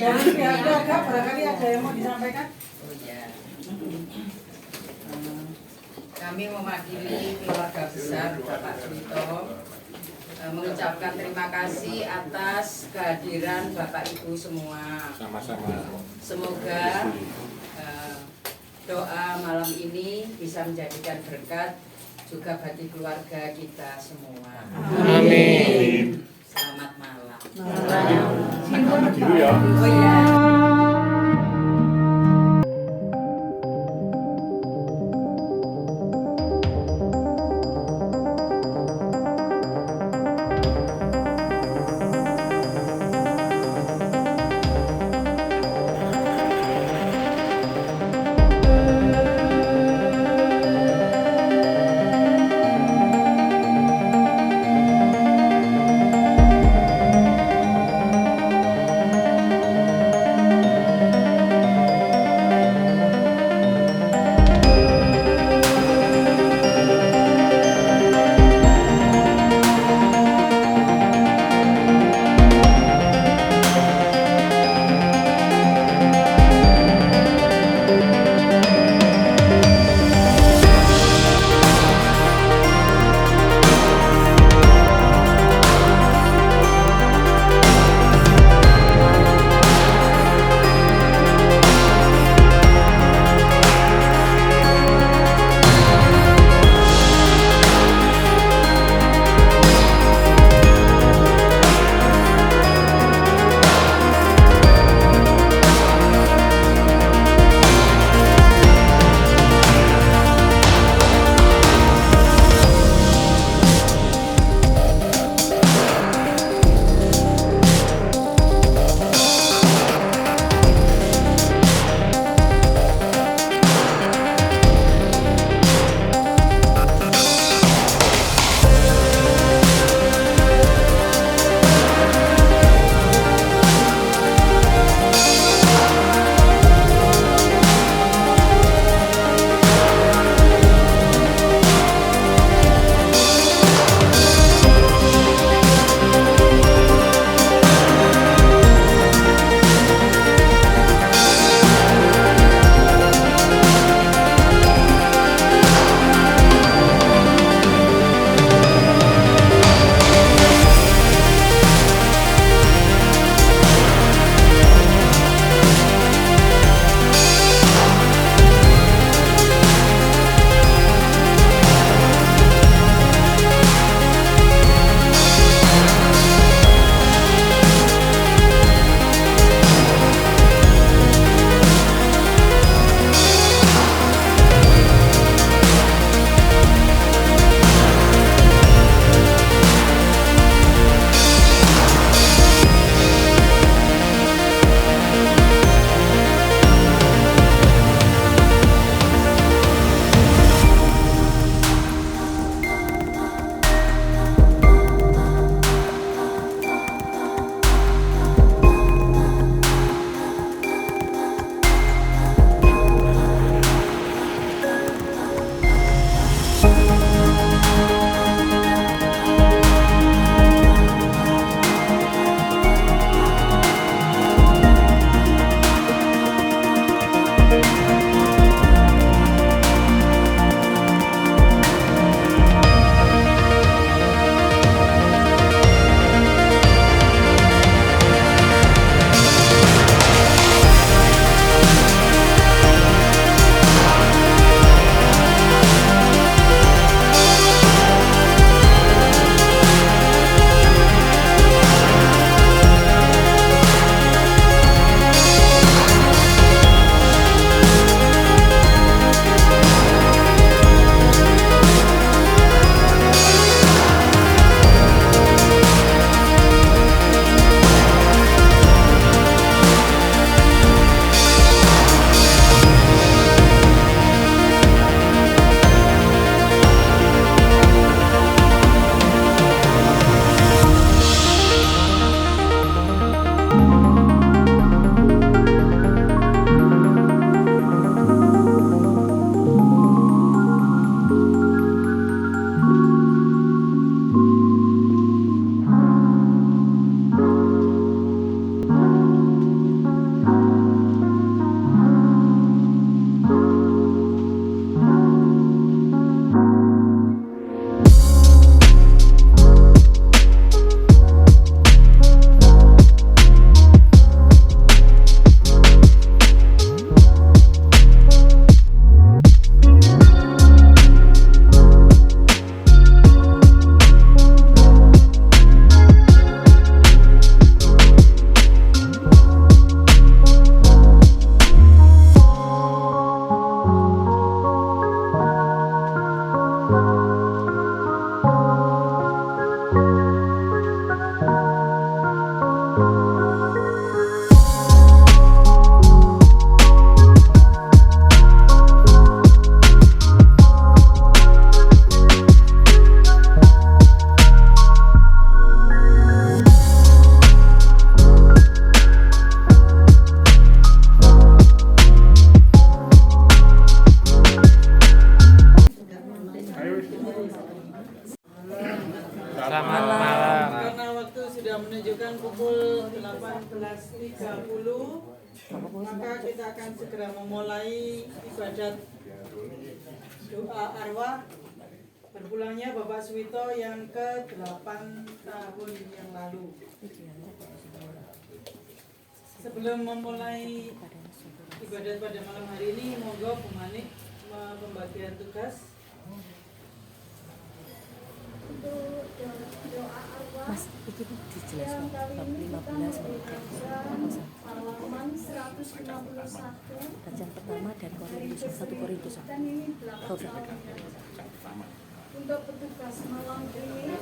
Dari pihak keluarga barangkali ada yang mau disampaikan? Oh ya. Kami mewakili keluarga besar Bapak Suito mengucapkan terima kasih atas kehadiran Bapak Ibu semua. Sama-sama. Semoga doa malam ini bisa menjadikan berkat juga bagi keluarga kita semua. Amin. Selamat malam. Dulu ya. Oh ya. maka kita akan segera memulai ibadat doa arwah berpulangnya Bapak Suwito yang ke-8 tahun yang lalu. Sebelum memulai ibadat pada malam hari ini, monggo Bu Manik pembagian tugas. Untuk doa arwah Mas, itu dijelaskan yang kali bab ini kita 15 membaca halaman 161 bacaan pertama dan Korintus 1 Korintus 1. dan ini 8 tahun. Untuk petugas malam ini,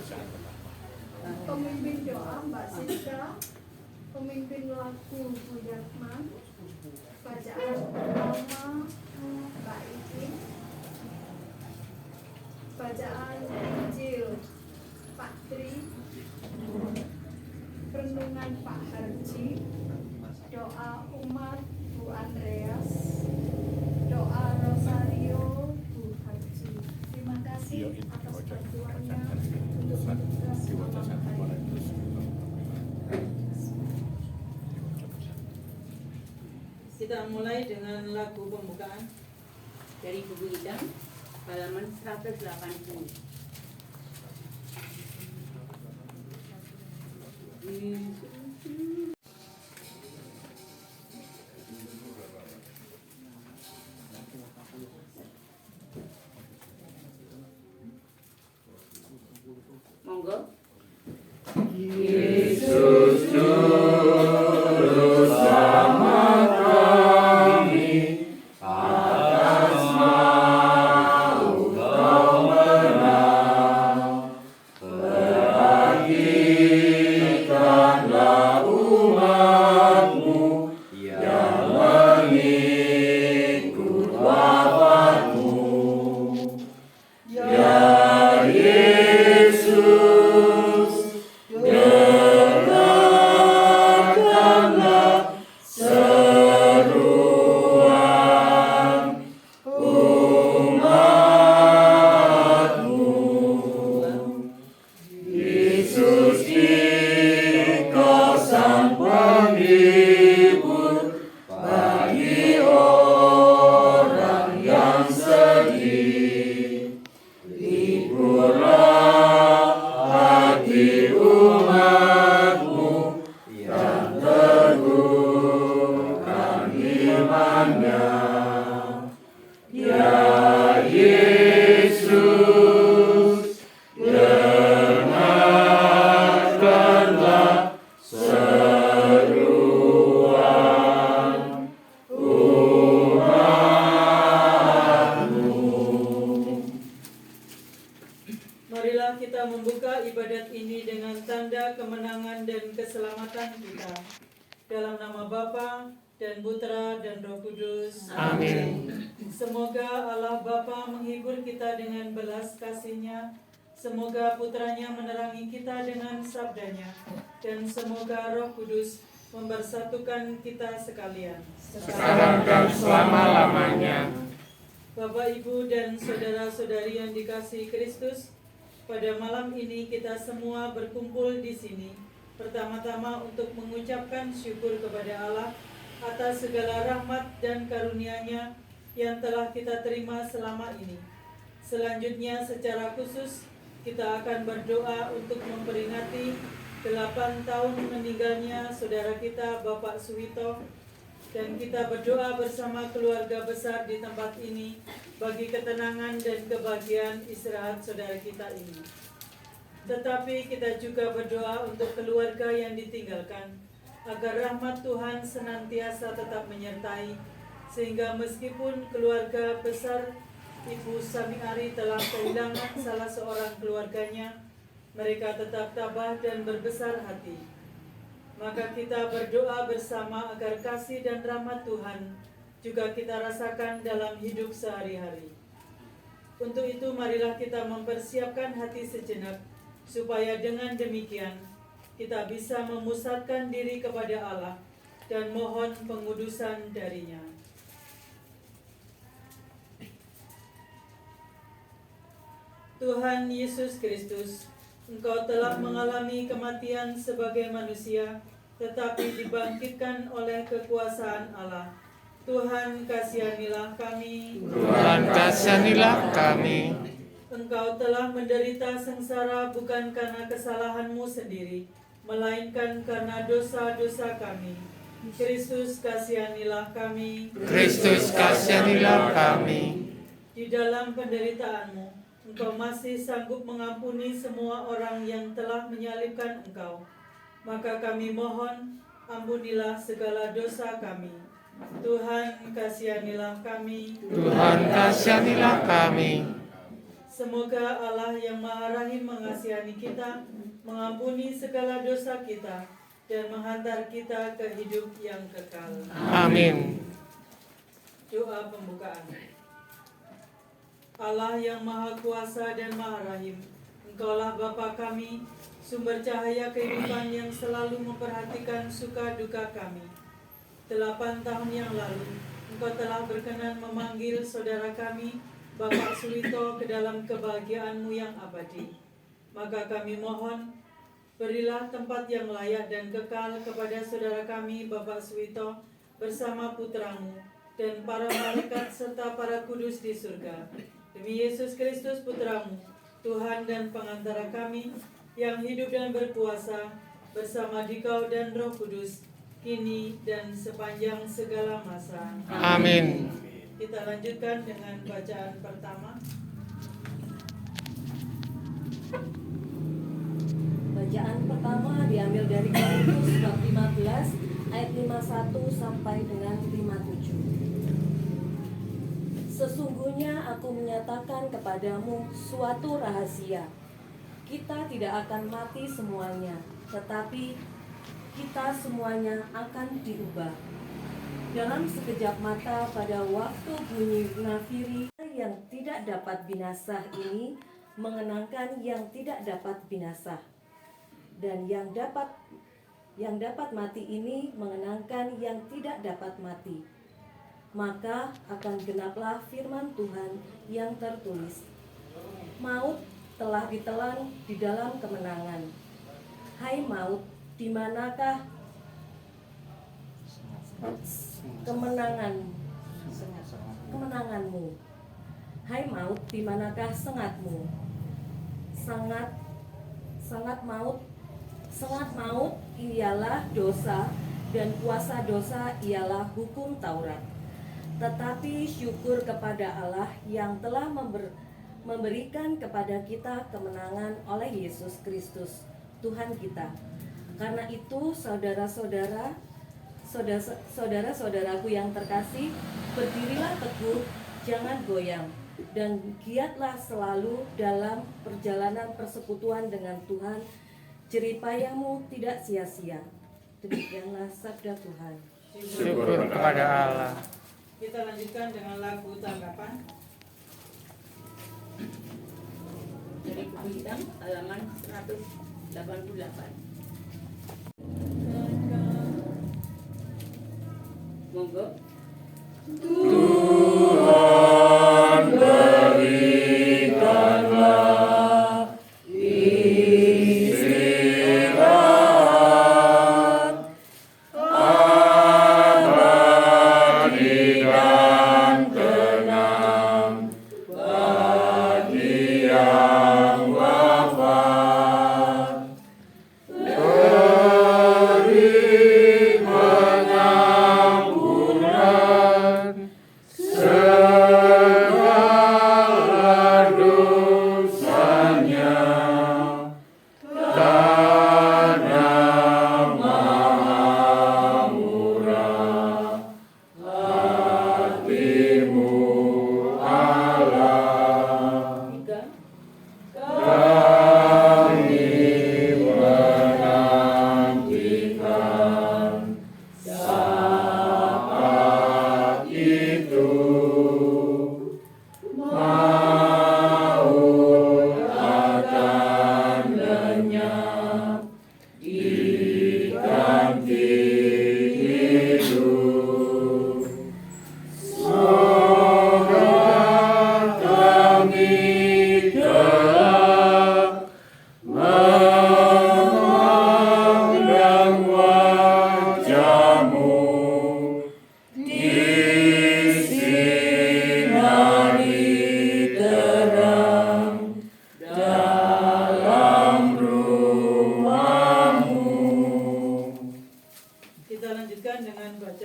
pemimpin doa Mbak Siska, pemimpin lagu Bu Yatman, bacaan pertama Mbak Ikin, bacaan Injil Pak Tri, renungan Pak Harji, doa umat Bu Andreas, doa Rosario Bu Harji. Terima kasih atas bantuannya untuk tugas malam hari ini. Kita mulai dengan lagu pembukaan Dari buku Idam halaman 180. Monggo. Marilah kita membuka ibadat ini dengan tanda kemenangan dan keselamatan kita. Dalam nama Bapa dan Putra dan Roh Kudus. Amin. Semoga Allah Bapa menghibur kita dengan belas kasih-Nya. Semoga Putranya menerangi kita dengan sabdanya. Dan semoga Roh Kudus mempersatukan kita sekalian. Sekarang dan selama-lamanya. Bapak, Ibu, dan saudara-saudari yang dikasihi Kristus, pada malam ini kita semua berkumpul di sini. Pertama-tama untuk mengucapkan syukur kepada Allah atas segala rahmat dan karunia-Nya yang telah kita terima selama ini. Selanjutnya secara khusus kita akan berdoa untuk memperingati 8 tahun meninggalnya saudara kita Bapak Suwito, dan kita berdoa bersama keluarga besar di tempat ini bagi ketenangan dan kebahagiaan istirahat saudara kita ini. Tetapi kita juga berdoa untuk keluarga yang ditinggalkan, agar rahmat Tuhan senantiasa tetap menyertai, sehingga meskipun keluarga besar Ibu Samiari telah kehilangan salah seorang keluarganya, mereka tetap tabah dan berbesar hati. Maka kita berdoa bersama agar kasih dan rahmat Tuhan juga kita rasakan dalam hidup sehari-hari. Untuk itu marilah kita mempersiapkan hati sejenak, supaya dengan demikian kita bisa memusatkan diri kepada Allah dan mohon pengudusan darinya. Tuhan Yesus Kristus, Engkau telah mengalami kematian sebagai manusia tetapi dibangkitkan oleh kekuasaan Allah. Tuhan, kasihanilah kami. Tuhan, kasihanilah kami. Engkau telah menderita sengsara bukan karena kesalahanmu sendiri, melainkan karena dosa-dosa kami. Kristus, kasihanilah kami. Kristus, kasihanilah kami. Di dalam penderitaanmu, Engkau masih sanggup mengampuni semua orang yang telah menyalibkan Engkau. Maka kami mohon, ampunilah segala dosa kami. Tuhan, kasihanilah kami. Tuhan, kasihanilah kami. Semoga Allah yang Maha Rahim mengasihani kita, mengampuni segala dosa kita, dan menghantar kita ke hidup yang kekal. Amin. Doa pembukaan. Allah yang Maha Kuasa dan Maha Rahim, Engkaulah Bapa kami, sumber cahaya kehidupan yang selalu memperhatikan suka duka kami. 8 tahun yang lalu, Engkau telah berkenan memanggil saudara kami, Bapak Suwito, ke dalam kebahagiaan-Mu yang abadi. Maka kami mohon, berilah tempat yang layak dan kekal kepada saudara kami, Bapak Suwito, bersama putra-Mu dan para malaikat serta para kudus di surga. Demi Yesus Kristus putra-Mu, Tuhan dan pengantara kami, yang hidup dan berkuasa bersama Dikau dan Roh Kudus, kini dan sepanjang segala masa. Amin. Kita lanjutkan dengan bacaan pertama. Bacaan pertama diambil dari Korintus bab 15 ayat 51 sampai dengan 57. Sesungguhnya aku menyatakan kepadamu suatu rahasia. Kita tidak akan mati semuanya, tetapi kita semuanya akan diubah. Dalam sekejap mata pada waktu bunyi nafiri, yang tidak dapat binasa ini mengenangkan yang tidak dapat binasa, dan yang dapat mati ini mengenangkan yang tidak dapat mati. Maka akan genaplah firman Tuhan yang tertulis, maut telah ditelan di dalam kemenangan. Hai maut, di manakah kemenanganmu? Hai maut, di manakah sengatmu? Sengat maut ialah dosa, dan kuasa dosa ialah hukum Taurat. Tetapi syukur kepada Allah yang telah memberikan kepada kita kemenangan oleh Yesus Kristus Tuhan kita. Karena itu saudara-saudaraku yang terkasih, berdirilah teguh, jangan goyang, dan giatlah selalu dalam perjalanan persekutuan dengan Tuhan. Jeripayamu tidak sia-sia. Demikianlah sabda Tuhan. Syukur kepada Allah. Kita lanjutkan dengan lagu tanggapan. Dari buku hitam halaman 188. Monggo. Tuhan berikanlah istirahat abadi dan tenang bagi yang wafat. Beri pengampunan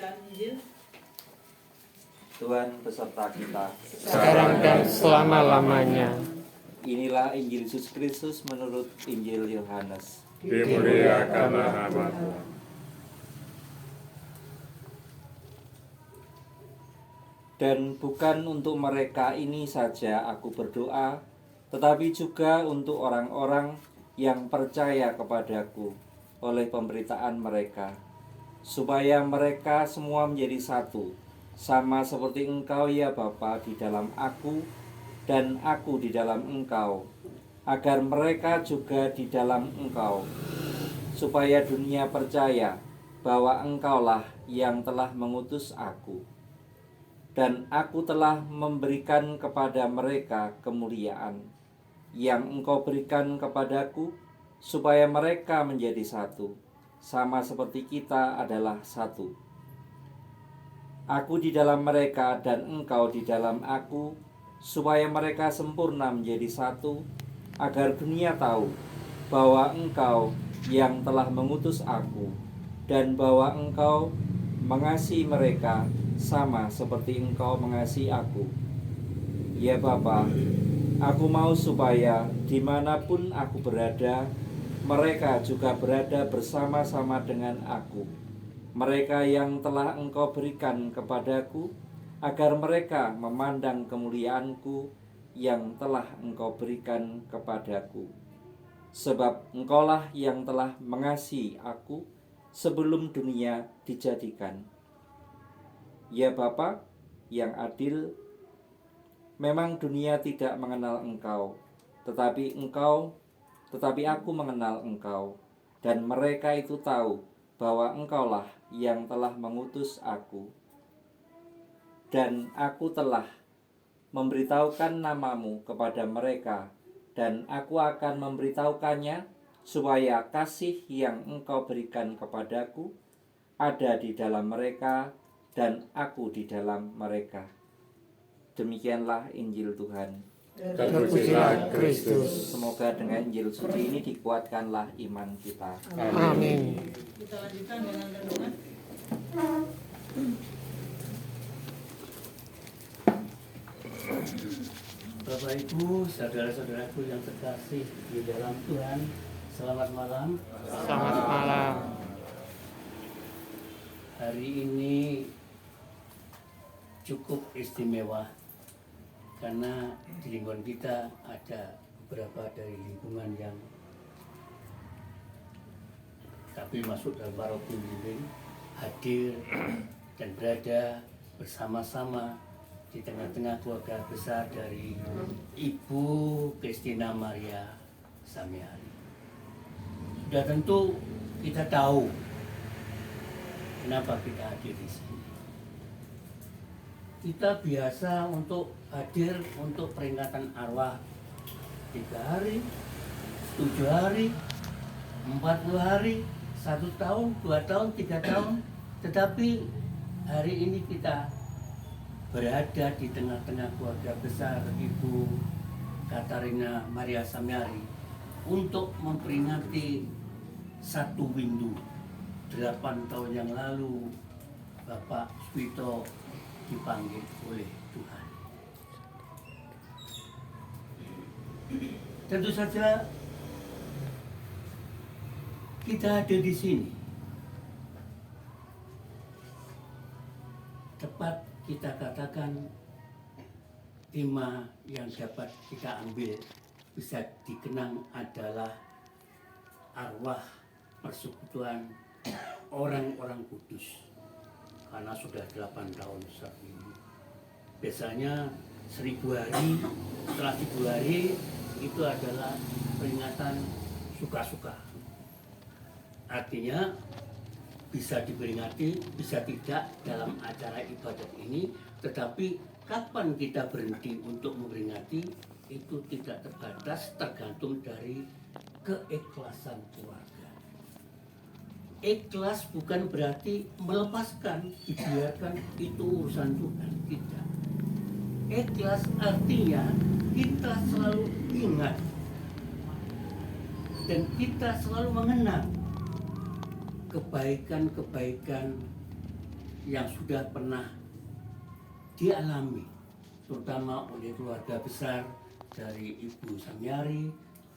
Pembacaan Injil. Tuhan beserta kita. sekarang dan selama-lamanya. Inilah Injil Yesus Kristus menurut Injil Yohanes. Dimuliakanlah nama Tuhan. Dan bukan untuk mereka ini saja aku berdoa, tetapi juga untuk orang-orang yang percaya kepadaku oleh pemberitaan mereka, supaya mereka semua menjadi satu, sama seperti Engkau ya Bapa di dalam aku dan aku di dalam Engkau, agar mereka juga di dalam Engkau, supaya dunia percaya bahwa Engkaulah yang telah mengutus aku. Dan aku telah memberikan kepada mereka kemuliaan yang Engkau berikan kepadaku, supaya mereka menjadi satu, sama seperti kita adalah satu. Aku di dalam mereka dan Engkau di dalam aku, supaya mereka sempurna menjadi satu, agar dunia tahu bahwa Engkau yang telah mengutus aku, dan bahwa Engkau mengasihi mereka sama seperti Engkau mengasihi aku. Ya Bapa, aku mau supaya dimanapun aku berada, mereka juga berada bersama-sama dengan aku. Mereka yang telah Engkau berikan kepadaku, agar mereka memandang kemuliaanku yang telah Engkau berikan kepadaku. Sebab Engkaulah yang telah mengasihi aku sebelum dunia dijadikan. Ya Bapa yang adil, memang dunia tidak mengenal Engkau, tetapi aku mengenal Engkau, dan mereka itu tahu bahwa Engkaulah yang telah mengutus aku. Dan aku telah memberitahukan namamu kepada mereka, dan aku akan memberitahukannya, supaya kasih yang Engkau berikan kepadaku ada di dalam mereka, dan aku di dalam mereka. Demikianlah Injil Tuhan. Terpujilah Kristus. Semoga dengan Injil suci ini dikuatkanlah iman kita. Amin. Kita lanjutkan dengan renungan. Bapak Ibu, saudara-saudaraku yang terkasih di dalam Tuhan, selamat malam. Selamat malam. Hari ini cukup istimewa karena di lingkungan kita ada beberapa dari lingkungan yang tapi masuk dalam Paroki Bimbing, hadir dan berada bersama-sama di tengah-tengah keluarga besar dari Ibu Christina Maria Samiari. Sudah tentu kita tahu kenapa kita hadir di sini. Kita biasa untuk hadir untuk peringatan arwah 3 hari, 7 hari, 40 hari, 1 tahun, 2 tahun, 3 tahun. Tetapi hari ini kita berada di tengah-tengah keluarga besar Ibu Katarina Maria Samiari untuk memperingati 1 windu 8 tahun yang lalu Bapak Suwito dipanggil oleh Tuhan. Tentu saja kita ada di sini tepat kita katakan tema yang dapat kita ambil bisa dikenang adalah arwah persekutuan orang-orang kudus, karena sudah 8 tahun saat ini. Biasanya 1000 hari, setelah 1000 hari itu adalah peringatan suka-suka. Artinya bisa diperingati, bisa tidak dalam acara ibadat ini, tetapi kapan kita berhenti untuk memperingati itu tidak terbatas, tergantung dari keikhlasan keluarga. Ikhlas bukan berarti melepaskan, dibiarkan itu urusan Tuhan, tidak. Ikhlas artinya kita selalu ingat dan kita selalu mengenang kebaikan-kebaikan yang sudah pernah dialami, terutama oleh keluarga besar dari Ibu Samyari,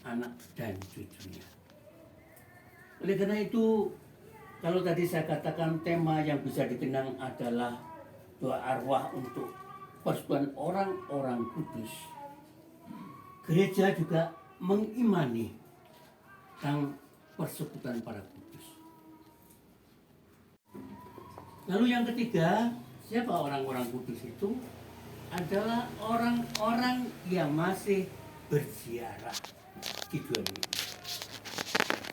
anak dan cucunya. Oleh karena itu, kalau tadi saya katakan tema yang bisa dikenang adalah doa arwah untuk persekutuan orang-orang kudus, gereja juga mengimani tentang persekutuan para kudus. Lalu yang ketiga, siapa orang-orang kudus itu? Adalah orang-orang yang masih berziarah di dunia ini.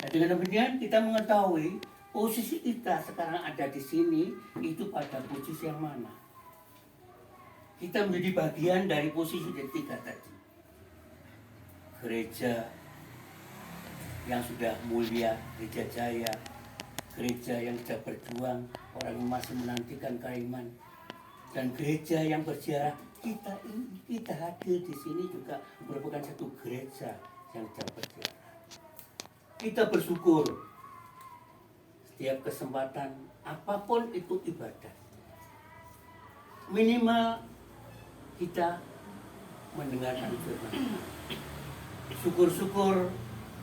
Nah, dengan demikian kita mengetahui posisi kita sekarang ada di sini itu pada posisi yang mana. Kita menjadi bagian dari posisi dari tiga tadi. Gereja yang sudah mulia, gereja jaya, gereja yang sudah berjuang, orang yang masih menantikan keiman, dan gereja yang berziarah. Kita hadir di sini juga merupakan satu gereja yang sudah berziarah. Kita bersyukur setiap kesempatan apapun itu ibadah. Minimal kita mendengarkan firman. Syukur-syukur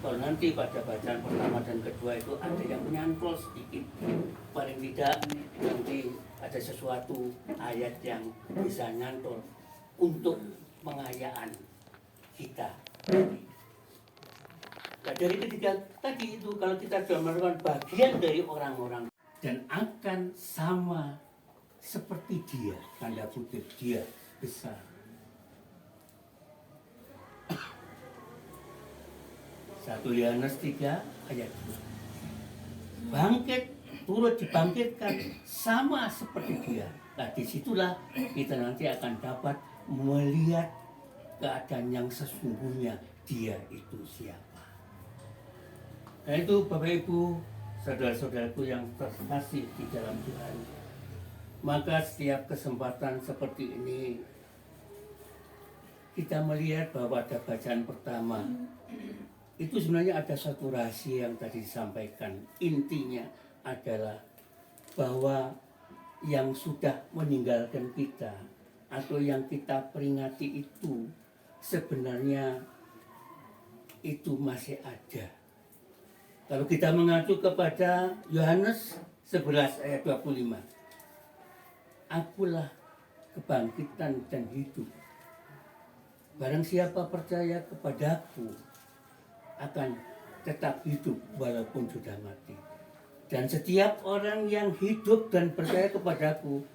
kalau nanti pada bacaan pertama dan kedua itu ada yang menyantol sedikit. Paling tidak nanti ada sesuatu ayat yang bisa nyantol untuk pengayaan kita. Nah, dari ketiga tadi itu kalau kita sudah melakukan bagian dari orang-orang dan akan sama seperti dia, tanda kutip dia besar. Satu Yohanes 3 ayat 2. Bangkit, turut dibangkitkan sama seperti dia. Nah, disitulah kita nanti akan dapat melihat keadaan yang sesungguhnya dia itu siapa. Nah itu Bapak Ibu, saudara-saudaraku yang terkasih di dalam Tuhan. Maka setiap kesempatan seperti ini kita melihat bahwa ada bacaan pertama. Itu sebenarnya ada satu rahasia yang tadi disampaikan. Intinya adalah bahwa yang sudah meninggalkan kita atau yang kita peringati itu sebenarnya itu masih ada. Kalau kita mengacu kepada Yohanes 11 ayat 25. Akulah kebangkitan dan hidup. Barang siapa percaya kepadaku akan tetap hidup walaupun sudah mati. Dan setiap orang yang hidup dan percaya kepadaku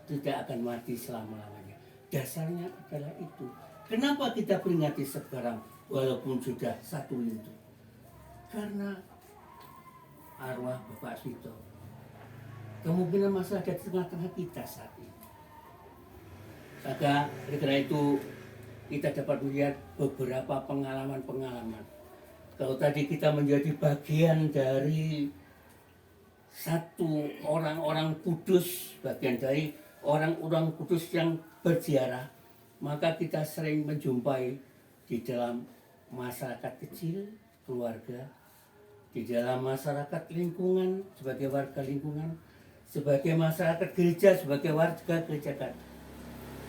tidak akan mati selama-lamanya. Dasarnya adalah itu. Kenapa kita peringati sekarang walaupun sudah satu pintu? Karena arwah Bapak Sito kemungkinan masih ada di tengah-tengah kita saat ini. Maka karena itu kita dapat melihat beberapa pengalaman-pengalaman. Kalau tadi kita menjadi bagian dari satu orang-orang kudus, bagian dari orang-orang kudus yang berziarah, maka kita sering menjumpai di dalam masyarakat kecil, keluarga, di dalam masyarakat lingkungan, sebagai warga lingkungan, sebagai masyarakat gereja, sebagai warga gereja.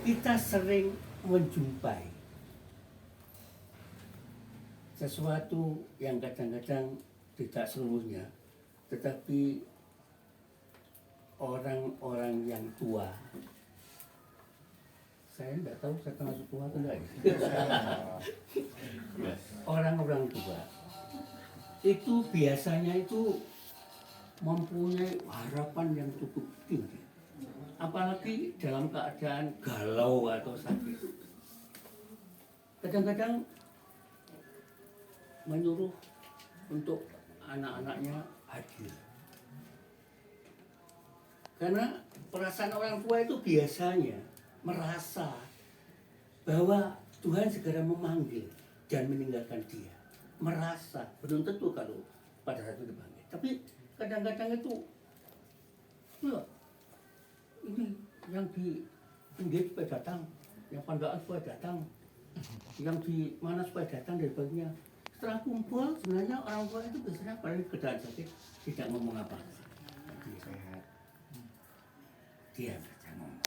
Kita sering menjumpai sesuatu yang kadang-kadang tidak seluruhnya, tetapi orang-orang yang tua. Saya tidak tahu saya termasuk tua atau tidak. Orang-orang tua itu biasanya itu mempunyai harapan yang cukup tinggi, apalagi dalam keadaan galau atau sakit. Kadang-kadang menyuruh untuk anak-anaknya hadir. Karena perasaan orang tua itu biasanya merasa bahwa Tuhan segera memanggil dan meninggalkan dia. Merasa, belum tentu kalau pada saat itu dipanggil. Tapi kadang-kadang itu, ya, ini yang di pinggir supaya datang, yang pandaan supaya datang, yang di mana supaya datang dari baginya. Setelah kumpul, sebenarnya orang tua itu biasanya paling keadaan sakit, tidak ngomong apa. dia saja ngomong.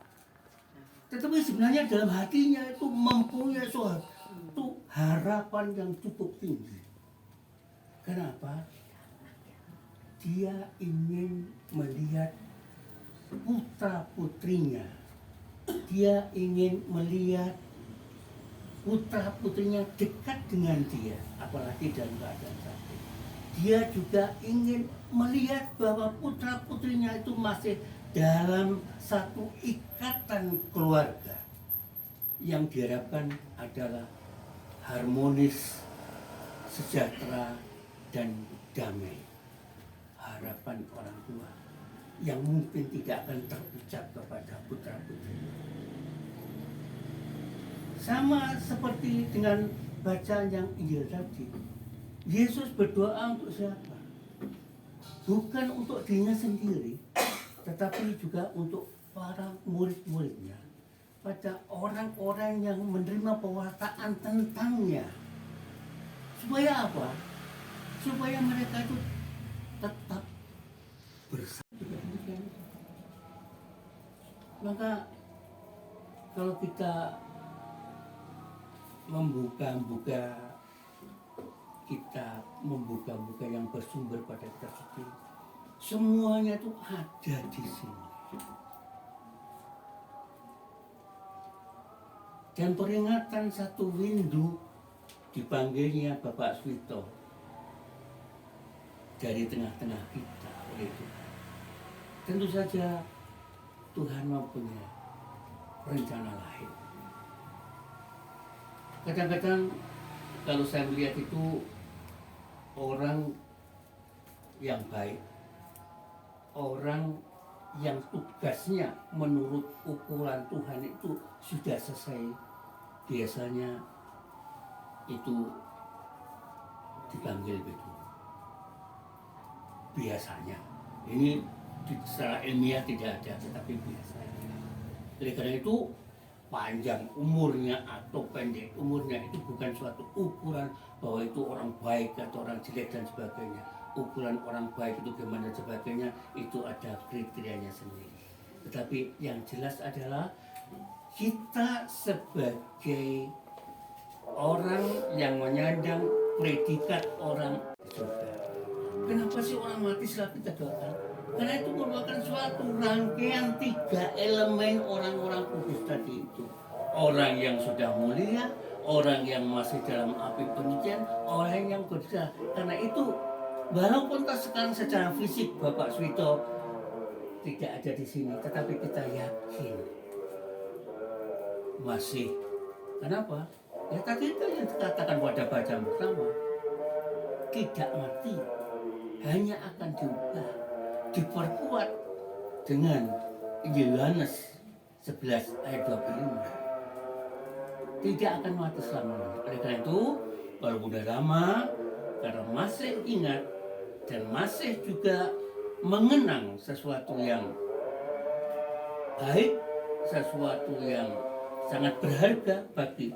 Tetapi sebenarnya dalam hatinya itu mempunyai suatu harapan yang cukup tinggi. Kenapa? Dia ingin melihat putra-putrinya. Dia ingin melihat putra-putrinya dekat dengan dia, apalagi dalam keadaan sakit. Dia juga ingin melihat bahwa putra-putrinya itu masih dalam satu ikatan keluarga yang diharapkan adalah harmonis, sejahtera, dan damai. Harapan orang tua yang mungkin tidak akan terucap kepada putra-putri. Sama seperti dengan bacaan yang Injil tadi. Yesus berdoa untuk siapa? Bukan untuk dirinya sendiri, tetapi juga untuk para murid-muridnya. Pada orang-orang yang menerima pewartaan tentangnya. Supaya apa? Supaya mereka itu tetap bersama. Maka kalau kita membuka-buka kitab, membuka-buka yang bersumber pada kitab suci, semuanya itu ada di sini. Dan peringatan satu windu dipanggilnya Bapak Swito dari tengah-tengah kita oleh Tuhan. Tentu saja Tuhan mempunyai rencana lain. Kadang-kadang kalau saya melihat itu orang yang baik, orang yang tugasnya menurut ukuran Tuhan itu sudah selesai, biasanya itu dipanggil begitu. Biasanya, ini secara ilmiah tidak ada, tetapi biasanya. Oleh karena itu, panjang umurnya atau pendek umurnya itu bukan suatu ukuran bahwa itu orang baik atau orang jelek dan sebagainya. Ukuran orang baik itu bagaimana dan sebagainya itu ada kriterianya sendiri. Tetapi yang jelas adalah kita sebagai orang yang menyandang predikat orang surga. Kenapa sih orang mati setelah kita doakan? Karena itu merupakan suatu rangkaian 3 elemen orang-orang kudus tadi itu. Orang yang sudah mulia, orang yang masih dalam api penyucian, orang yang berdosa. Karena itu, walaupun sekarang secara fisik Bapak Swito tidak ada di sini, tetapi kita yakin masih. Kenapa? Ya tadi itu yang dikatakan pada bacaan pertama, tidak mati, hanya akan diubah, diperkuat dengan Yohanes 11 ayat 25. Tidak akan mati selamanya. Oleh karena itu, walaupun sudah lama, karena masih ingat dan masih juga mengenang sesuatu yang baik, sesuatu yang sangat berharga bagi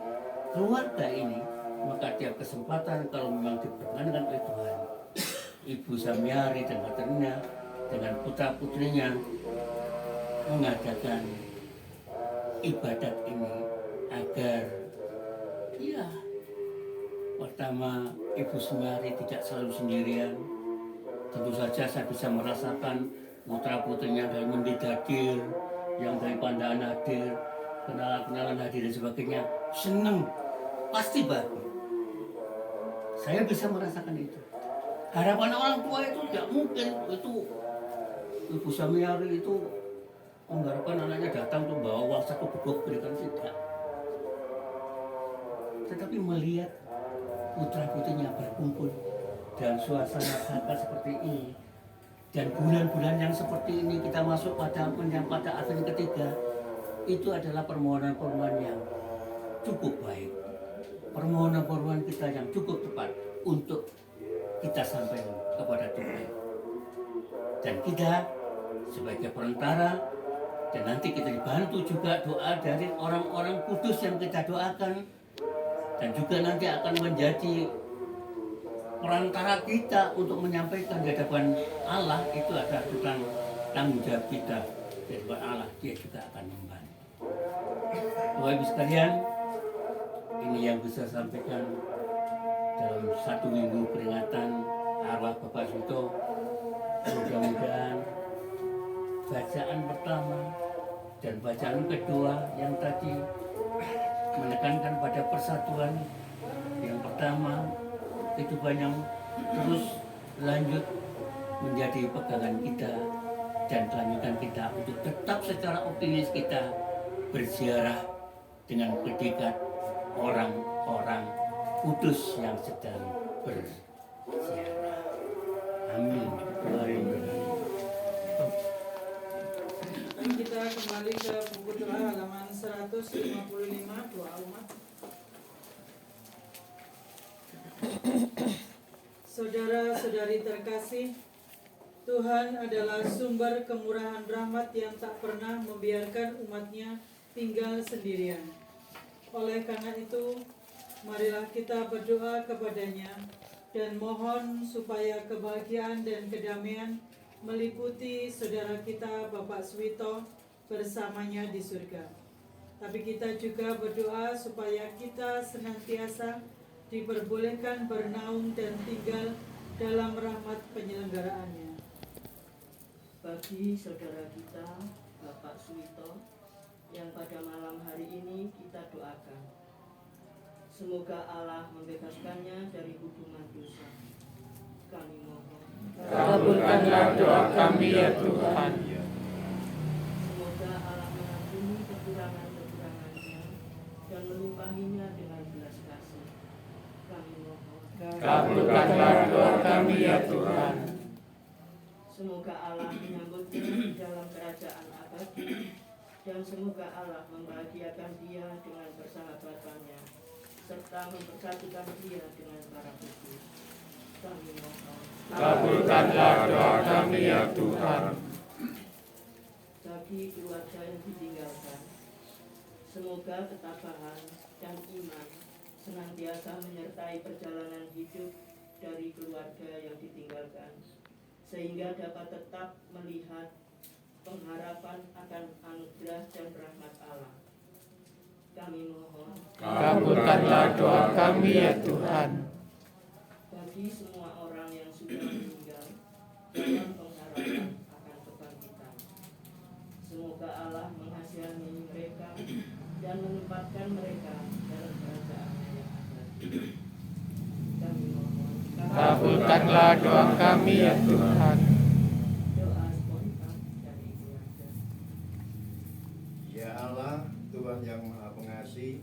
keluarga ini, maka tiap kesempatan kalau memang diperkenankan oleh Tuhan, Ibu Samiari dan kadernya dengan putra-putrinya mengadakan ibadat ini agar ya pertama Ibu Samiari tidak selalu sendirian. Tentu saja saya bisa merasakan putra-putrinya dari Mendit hadir, yang dari Pandaan hadir, kenalan-kenalan hadir dan sebagainya, senang, pasti bahagia. Saya bisa merasakan itu. Harapan orang tua itu tidak mungkin itu Ibu Samiari itu mengharapkan anaknya datang untuk bawa uang 1 gebok berikan, tidak. Tetapi melihat putra-putrinya berkumpul dalam suasana zakat seperti ini, dan bulan-bulan yang seperti ini kita masuk pada Advent ketiga, itu adalah permohonan-permohonan yang cukup baik, permohonan-permohonan kita yang cukup tepat untuk kita sampaikan kepada Tuhan. Dan kita sebagai perantara, dan nanti kita dibantu juga doa dari orang-orang kudus yang kita doakan, dan juga nanti akan menjadi perantara kita untuk menyampaikan di hadapan Allah. Itu adalah tentang tanggung jawab kita dan buat Allah dia juga akan membantu. Bapak Ibu sekalian, ini yang bisa saya sampaikan dalam 1 minggu peringatan arwah Bapak Suwito. Mudah-mudahan bacaan pertama dan bacaan kedua yang tadi menekankan pada persatuan. Yang pertama, kehidupan yang terus lanjut menjadi pegangan kita dan kelanjutan kita untuk tetap secara optimis kita berziarah dengan predikat orang-orang kudus yang sedang berziarah. Amin. Kita kembali ke buku doa halaman 155, doa umat. Saudara-saudari terkasih, Tuhan adalah sumber kemurahan rahmat yang tak pernah membiarkan umatnya tinggal sendirian. Oleh karena itu, marilah kita berdoa kepadanya dan mohon supaya kebahagiaan dan kedamaian meliputi saudara kita Bapak Suwito bersamanya di surga. Tapi kita juga berdoa supaya kita senantiasa diperbolehkan bernaung dan tinggal dalam rahmat penyelenggaraannya. Bagi saudara kita Bapak Suwito yang pada malam hari ini kita doakan, semoga Allah membebaskannya dari hukuman dosa. Kami mohon, Kabulkanlah doa kami ya Tuhan. semoga Allah mengampuni kekurangan-kekurangannya dan melimpahinya dengan belas kasih. Kami mohon, Kabulkanlah doa kami ya Tuhan. semoga Allah menyambutnya di dalam kerajaan abadi, dan semoga Allah membahagiakan dia dengan persahabatannya serta mempersatukan dia dengan para kudus. Kami mohon, Kabulkanlah doa kami ya Tuhan. bagi keluarga yang ditinggalkan, semoga ketabahan dan iman senantiasa menyertai perjalanan hidup dari keluarga yang ditinggalkan, sehingga dapat tetap melihat pengharapan akan anugerah dan rahmat Allah. Kami mohon, Kabulkanlah doa kami ya Tuhan. bagi semua orang yang sudah meninggal dalam pengharapan akan kebangkitan, semoga Allah mengasihani mereka dan menempatkan mereka dalam kerajaan-Nya yang abadi. Kami mohon, Kabulkanlah doa kami ya Tuhan. doa spontan dari keluarga. Ya Allah, Tuhan yang Maha Pengasih,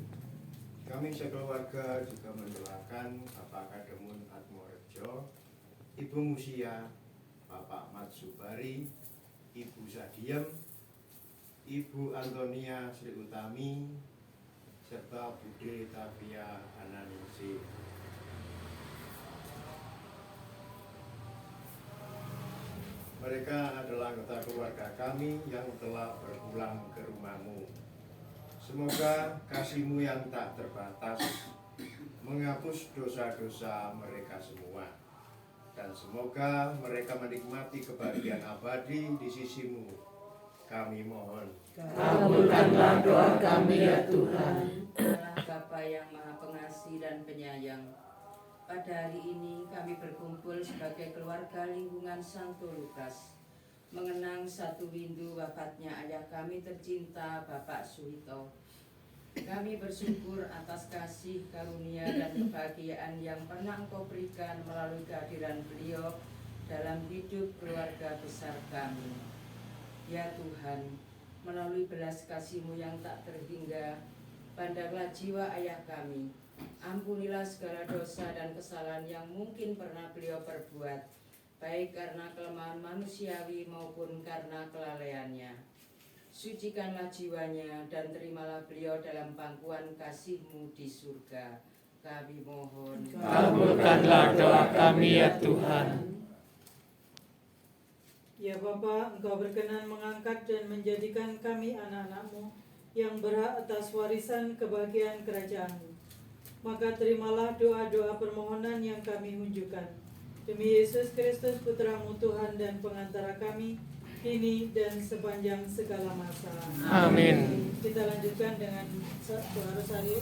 kami sekeluarga juga mendoakan Bapak Kademun Atmorejo, Ibu Musia, Bapak Mat Subari, Ibu Sadiem, Ibu Antonia Sri Utami, serta Bude Tavia Ananingsih. Mereka adalah anggota keluarga kami yang telah berpulang ke rumah-Mu. Semoga kasih-Mu yang tak terbatas menghapus dosa-dosa mereka semua. Dan semoga mereka menikmati kebahagiaan abadi di sisi-Mu. Kami mohon. Kabulkanlah doa kami ya Tuhan. Allah Bapa yang Maha Pengasih dan Penyayang, pada hari ini kami berkumpul sebagai keluarga lingkungan Santo Lukas, mengenang 1 windu wafatnya ayah kami tercinta Bapak Suwito. Kami bersyukur atas kasih, karunia, dan kebahagiaan yang pernah Engkau berikan melalui kehadiran beliau dalam hidup keluarga besar kami. Ya Tuhan, melalui belas kasih-Mu yang tak terhingga, pandanglah jiwa ayah kami. Ampunilah segala dosa dan kesalahan yang mungkin pernah beliau perbuat, baik karena kelemahan manusiawi maupun karena kelalaiannya. Sucikanlah jiwanya dan terimalah beliau dalam pangkuan kasih-Mu di surga. Kami mohon. Kabulkanlah doa kami ya Tuhan. Ya Bapa, Engkau berkenan mengangkat dan menjadikan kami anak-anak-Mu yang berhak atas warisan kebahagiaan kerajaan-Mu. Maka terimalah doa-doa permohonan yang kami hunjukkan. Demi Yesus Kristus Putra-Mu Tuhan dan pengantara kami, kini dan sepanjang segala masa. Amin. Kita lanjutkan dengan doa rosario.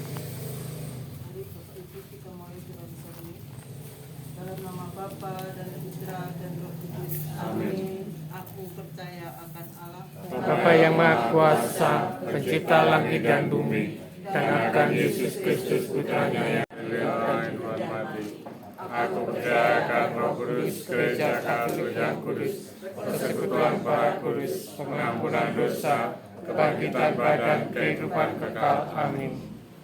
Mari Bapak Ibu kita mulai doa rosario. Dalam nama Bapa dan Putra dan Roh Kudus. Amin. Aku percaya akan Allah, Bapa yang Maha Kuasa, pencipta langit dan bumi, dan akan Yesus Kristus putranya yang dilakukan Tuhan mati. Aku percaya akan Roh Kudus, Gereja Katolik yang kudus, persekutuan para kudus, pengampunan dosa, kebangkitan badan, kehidupan kekal. Amin.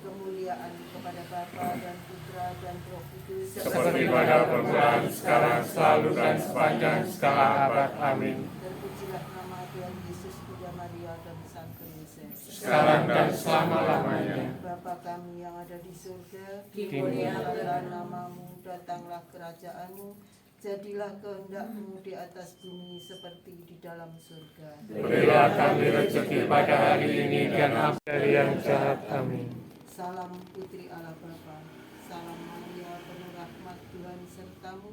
kemuliaan kepada Bapa dan Putra dan Roh Kudus. Seperti pada permulaan, sekarang, selalu, dan sepanjang segala abad. Amin. Terpujilah nama Tuhan Yesus, Bunda Maria dan Sang Yesus. Sekarang dan selama-lamanya. Bapa kami yang ada di surga, Dimuliakanlah namamu, datanglah kerajaanmu, jadilah kehendakmu di atas bumi seperti di dalam surga. Berilah kami rezeki pada hari ini dan ampuni dari yang jahat. Amin. Salam Putri Allah Bapa, salam Maria penuh rahmat Tuhan sertamu,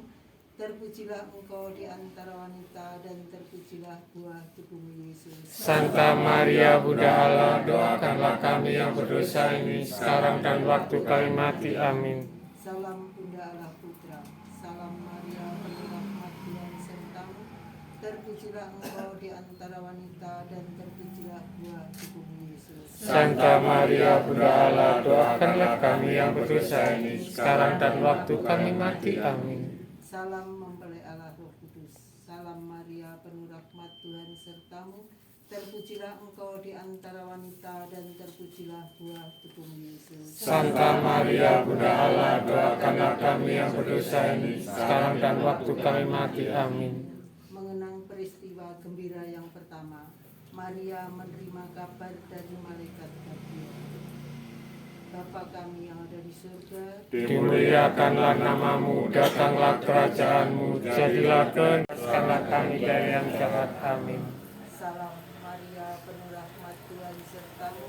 terpujilah engkau di antara wanita dan terpujilah buah tubuhmu Yesus. Santa Maria Bunda Allah, doakanlah kami yang berdosa ini sekarang dan waktu kami mati. Amin. Salam Bunda Allah Putra, salam Maria penuh rahmat Tuhan sertamu, terpujilah engkau di antara wanita dan terpujilah buah tubuhmu Yesus. Santa Maria Bunda Allah, doakanlah kami yang berdosa ini sekarang dan waktu kami mati. Amin. Salam mempelai Allah Roh Kudus, salam Maria penuh rahmat Tuhan sertamu, terpujilah engkau di antara wanita dan terpujilah buah tubuhmu Yesus. Santa Maria Bunda Allah, doakanlah kami yang berdosa ini sekarang dan waktu kami mati. Amin. Mengenang peristiwa gembira yang pertama, Maria menerima kabar dari malaikat Gabriel. Bapa kami yang ada di surga, Dimuliakanlah namamu, datanglah kerajaanmu, jadilah kehendakmu kami dari yang jahat. Amin. salam Maria penuh rahmat Tuhan sertamu,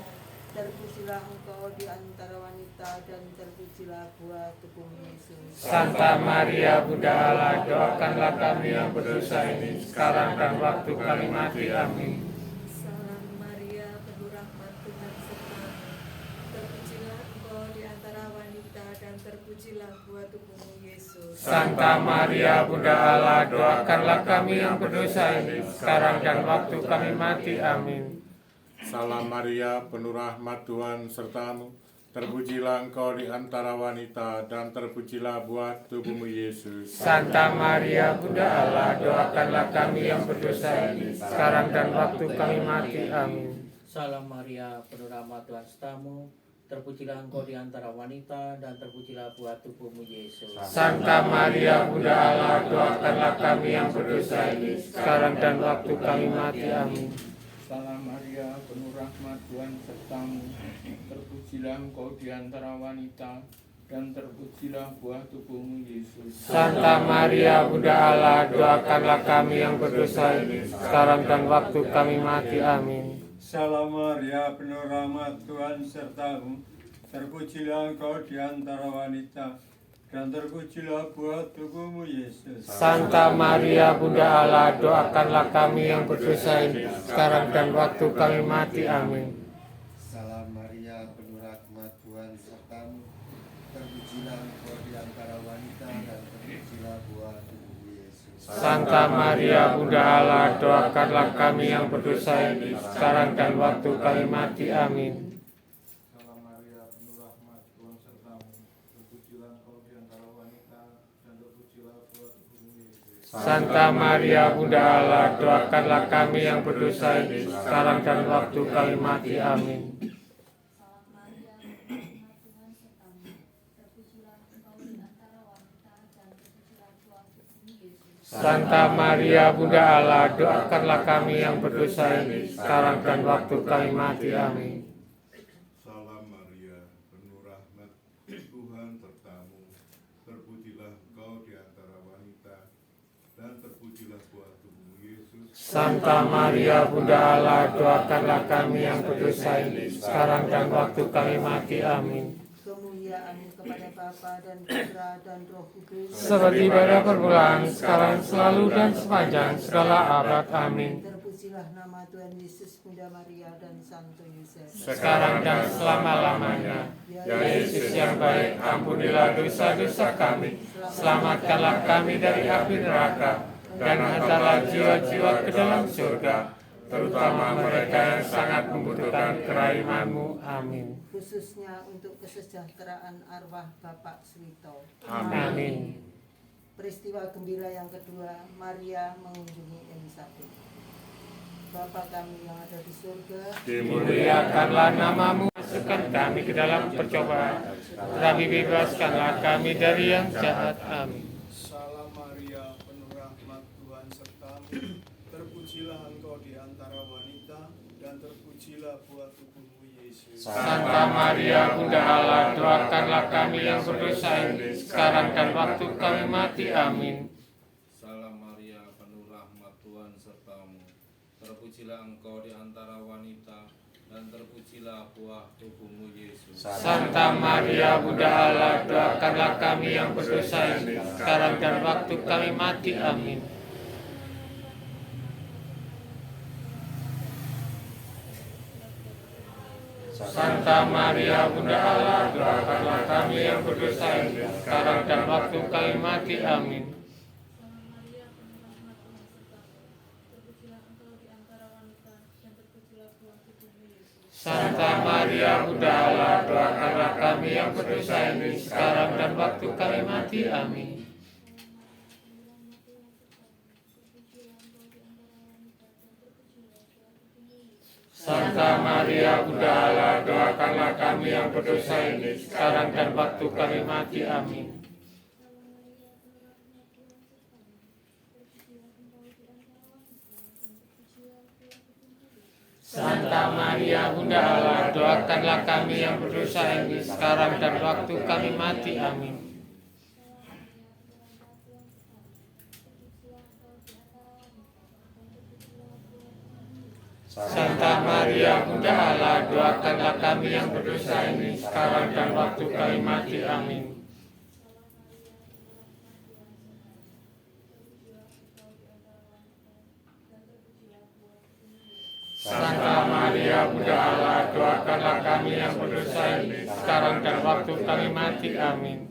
terpujilah engkau di antara wanita dan terpujilah buah tubuhmu Yesus. Santa Maria Bunda Allah, doakanlah kami yang berdosa ini sekarang dan waktu kami mati. Amin. Salam Maria, penuh rahmat Tuhan sertamu, terpujilah engkau di antara wanita dan terpujilah buah tubuhmu Yesus. Santa Maria Bunda Allah, doakanlah kami yang berdosa ini sekarang dan waktu kami mati. Amin. Salam Maria, penuh rahmat Tuhan sertamu, terpujilah engkau di antara wanita dan terpujilah buah tubuhmu Yesus. Santa Maria Bunda Allah, doakanlah kami yang berdosa ini sekarang dan waktu kami mati. Amin. Salam Maria, penuh rahmat Tuhan sertamu, terpujilah engkau di antara wanita dan terpujilah buah tubuhmu Yesus. Santa Maria Bunda Allah, doakanlah kami yang berdosa ini sekarang dan waktu kami mati. Amin. Salam Maria, penuh rahmat Tuhan sertamu, terpujilah engkau di antara wanita, dan terpujilah buah tubuhmu Yesus. Santa Maria Bunda Allah, doakanlah kami yang berdosa ini sekarang dan waktu kami mati. Amin. Salam Maria, penuh rahmat Tuhan sertamu, terpujilah engkau di antara wanita, dan terpujilah buah tubuhmu Yesus. Santa Maria Bunda Allah, doakanlah kami yang berdosa ini sekarang dan waktu kami mati. Amin. Salam Maria, penuh rahmat Tuhan sertamu, terpujilah engkau di antara wanita dan terpujilah buah tubuhmu Yesus. Santa Maria Bunda Allah, doakanlah kami yang berdosa ini sekarang dan waktu kami mati. Amin. Salam Maria, penuh rahmat Tuhan sertamu, terpujilah engkau di antara wanita dan terpujilah buah tubuhmu Yesus. Santa Maria Bunda Allah, doakanlah kami yang berdosa ini sekarang dan waktu kami mati. Amin. Salam Maria, penuh rahmat Tuhan sertamu, terpujilah engkau di antara wanita dan terpujilah buah tubuhmu Yesus. Santa Maria Bunda Allah, doakanlah kami yang berdosa ini sekarang dan waktu kami mati. Amin. Salam Maria, penuh rahmat Tuhan sertamu, terpujilah engkau di antara wanita dan terpujilah buah tubuhmu Yesus. Santa Maria Bunda Allah, doakanlah kami yang berdosa ini, sekarang dan waktu kami mati. Amin. Kemuliaan kepada Bapa dan Putra dan Roh Kudus, Seperti pada permulaan, sekarang, selalu, dan sepanjang segala abad. Amin. terpujilah nama Tuhan Yesus, Bunda Maria dan Santo Yosef. Sekarang dan selama-lamanya. Ya Yesus yang baik, ampunilah dosa-dosa kami, selamatkanlah kami dari api neraka, dan hantarlah jiwa-jiwa ke dalam surga, terutama mereka yang sangat membutuhkan kerahiman-Mu. Amin. Khususnya untuk kesejahteraan arwah Bapak Suwito. Amin. Peristiwa gembira yang kedua, Maria mengunjungi Elisabet. Bapa kami yang ada di surga, Dimuliakanlah nama-Mu, masukkan kami ke dalam percobaan, tetapi bebaskanlah kami dari yang jahat. Amin. Salam Maria, penuh rahmat, Tuhan sertamu. Terpujilah engkau di antara wanita, dan terpujilah buah tubuhmu Yesus. Santa Maria Bunda Allah, doakanlah kami yang berdosa ini, sekarang dan waktu kami mati. Amin. Salam Maria, penuh rahmat, Tuhan sertamu. Terpujilah engkau di antara wanita, dan terpujilah buah tubuhmu Yesus. Santa Maria Bunda Allah, doakanlah kami yang berdosa ini, sekarang dan waktu kami mati. Amin. Santa Maria Bunda Allah, doakanlah kami yang berdosa ini, sekarang dan waktu kami mati. Amin. Santa Maria Bunda Allah, doakanlah kami yang berdosa ini, sekarang dan waktu kami mati. Amin. Santa Maria Bunda Allah, doakanlah kami yang berdosa ini, sekarang dan waktu kami mati. Amin. Santa Maria Bunda Allah, doakanlah kami yang berdosa ini, sekarang dan waktu kami mati. Amin. Santa Maria Bunda Allah, doakanlah kami yang berdosa ini, sekarang dan waktu kami mati. Amin. Santa Maria Bunda Allah, doakanlah kami yang berdosa ini, sekarang dan waktu kami mati. Amin.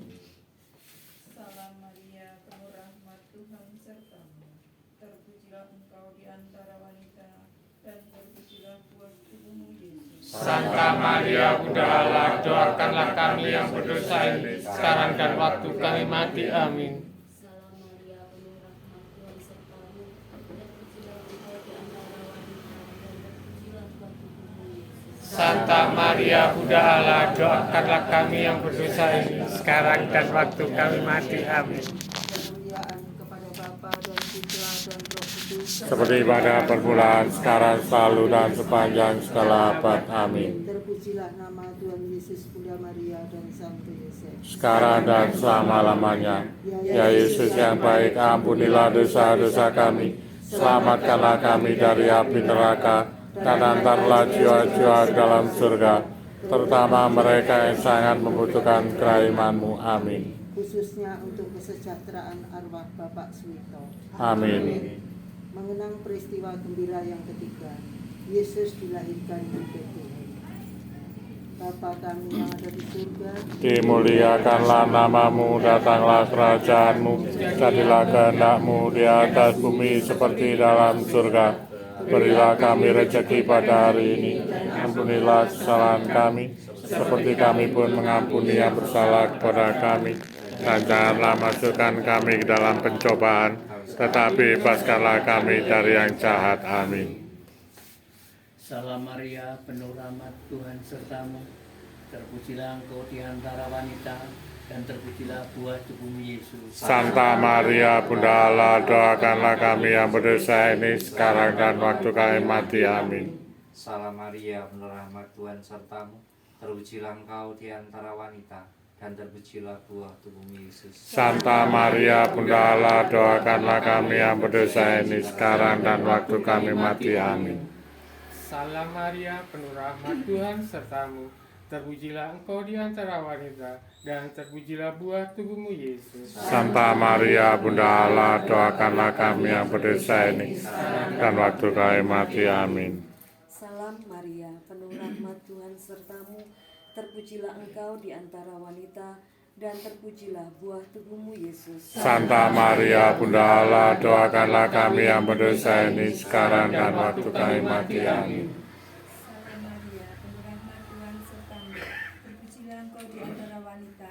Salam Maria, penuh rahmat, Tuhan sertamu. Terpujilah engkau di antara wanita, dan terpujilah buah tubuhmu Yesus. Santa Maria Bunda Allah, doakanlah kami yang berdosa ini, sekarang dan waktu kami mati. Amin. Salam Maria, penuh rahmat, Tuhan sertamu. Terpujilah engkau di antara wanita, dan terpujilah buah tubuhmu Yesus. Santa Maria Bunda Allah, doakanlah kami yang berdosa ini, sekarang dan waktu kami mati. Amin. kemuliaan kepada Bapa dan Putra dan Roh Kudus, Seperti pada permulaan, sekarang, selalu, dan sepanjang segala abad. Amin. terpujilah nama Tuhan Yesus, Bunda Maria dan Santo Yosef. Sekarang dan selama-lamanya. Ya Yesus yang baik, ampunilah dosa-dosa kami, selamatkanlah kami dari api neraka, dan antarlah jiwa-jiwa ke dalam surga, terutama mereka yang sangat membutuhkan kerahiman-Mu. Amin. Khususnya untuk kesejahteraan arwah Bapak Suwito. Amin. Mengenang peristiwa gembira yang ketiga, Yesus dilahirkan di Betlehem. Bapa kami yang ada di surga, Dimuliakanlah nama-Mu, datanglah kerajaan-Mu, jadilah kehendak-Mu di atas bumi seperti dalam surga. Berilah kami rezeki pada hari ini, ampunilah kesalahan kami, seperti kami pun mengampuni yang bersalah kepada kami. Dan janganlah masukkan kami ke dalam pencobaan, tetapi bebaskanlah kami dari yang jahat. Amin. Salam Maria, penuh rahmat, Tuhan sertamu. Terpujilah engkau di antara wanita, dan terpujilah buah tubuhmu Yesus. Santa Maria Bunda Allah, doakanlah kami yang berdosa ini, sekarang dan waktu kami mati. Amin. Salam Maria, penuh rahmat, Tuhan sertamu. Terpujilah engkau di antara wanita, dan terpujilah buah tubuhmu Yesus. Santa Maria Bunda Allah, doakanlah kami yang berdosa ini sekarang dan waktu kami mati. Amin. Salam Maria, penuh rahmat Tuhan sertamu. Terpujilah engkau di antara wanita, dan terpujilah buah tubuhmu Yesus. Santa Maria Bunda Allah, doakanlah kami yang berdosa ini dan waktu kami mati. Amin. Salam Maria, penuh rahmat Tuhan sertamu. Terpujilah engkau di antara wanita, dan terpujilah buah tubuhmu Yesus. Santa Maria Bunda Allah, doakanlah kami yang berdosa ini sekarang dan waktu kami mati. Amin. Salam Maria, penuh rahmat Tuhan sertamu. Terpujilah engkau di antara wanita,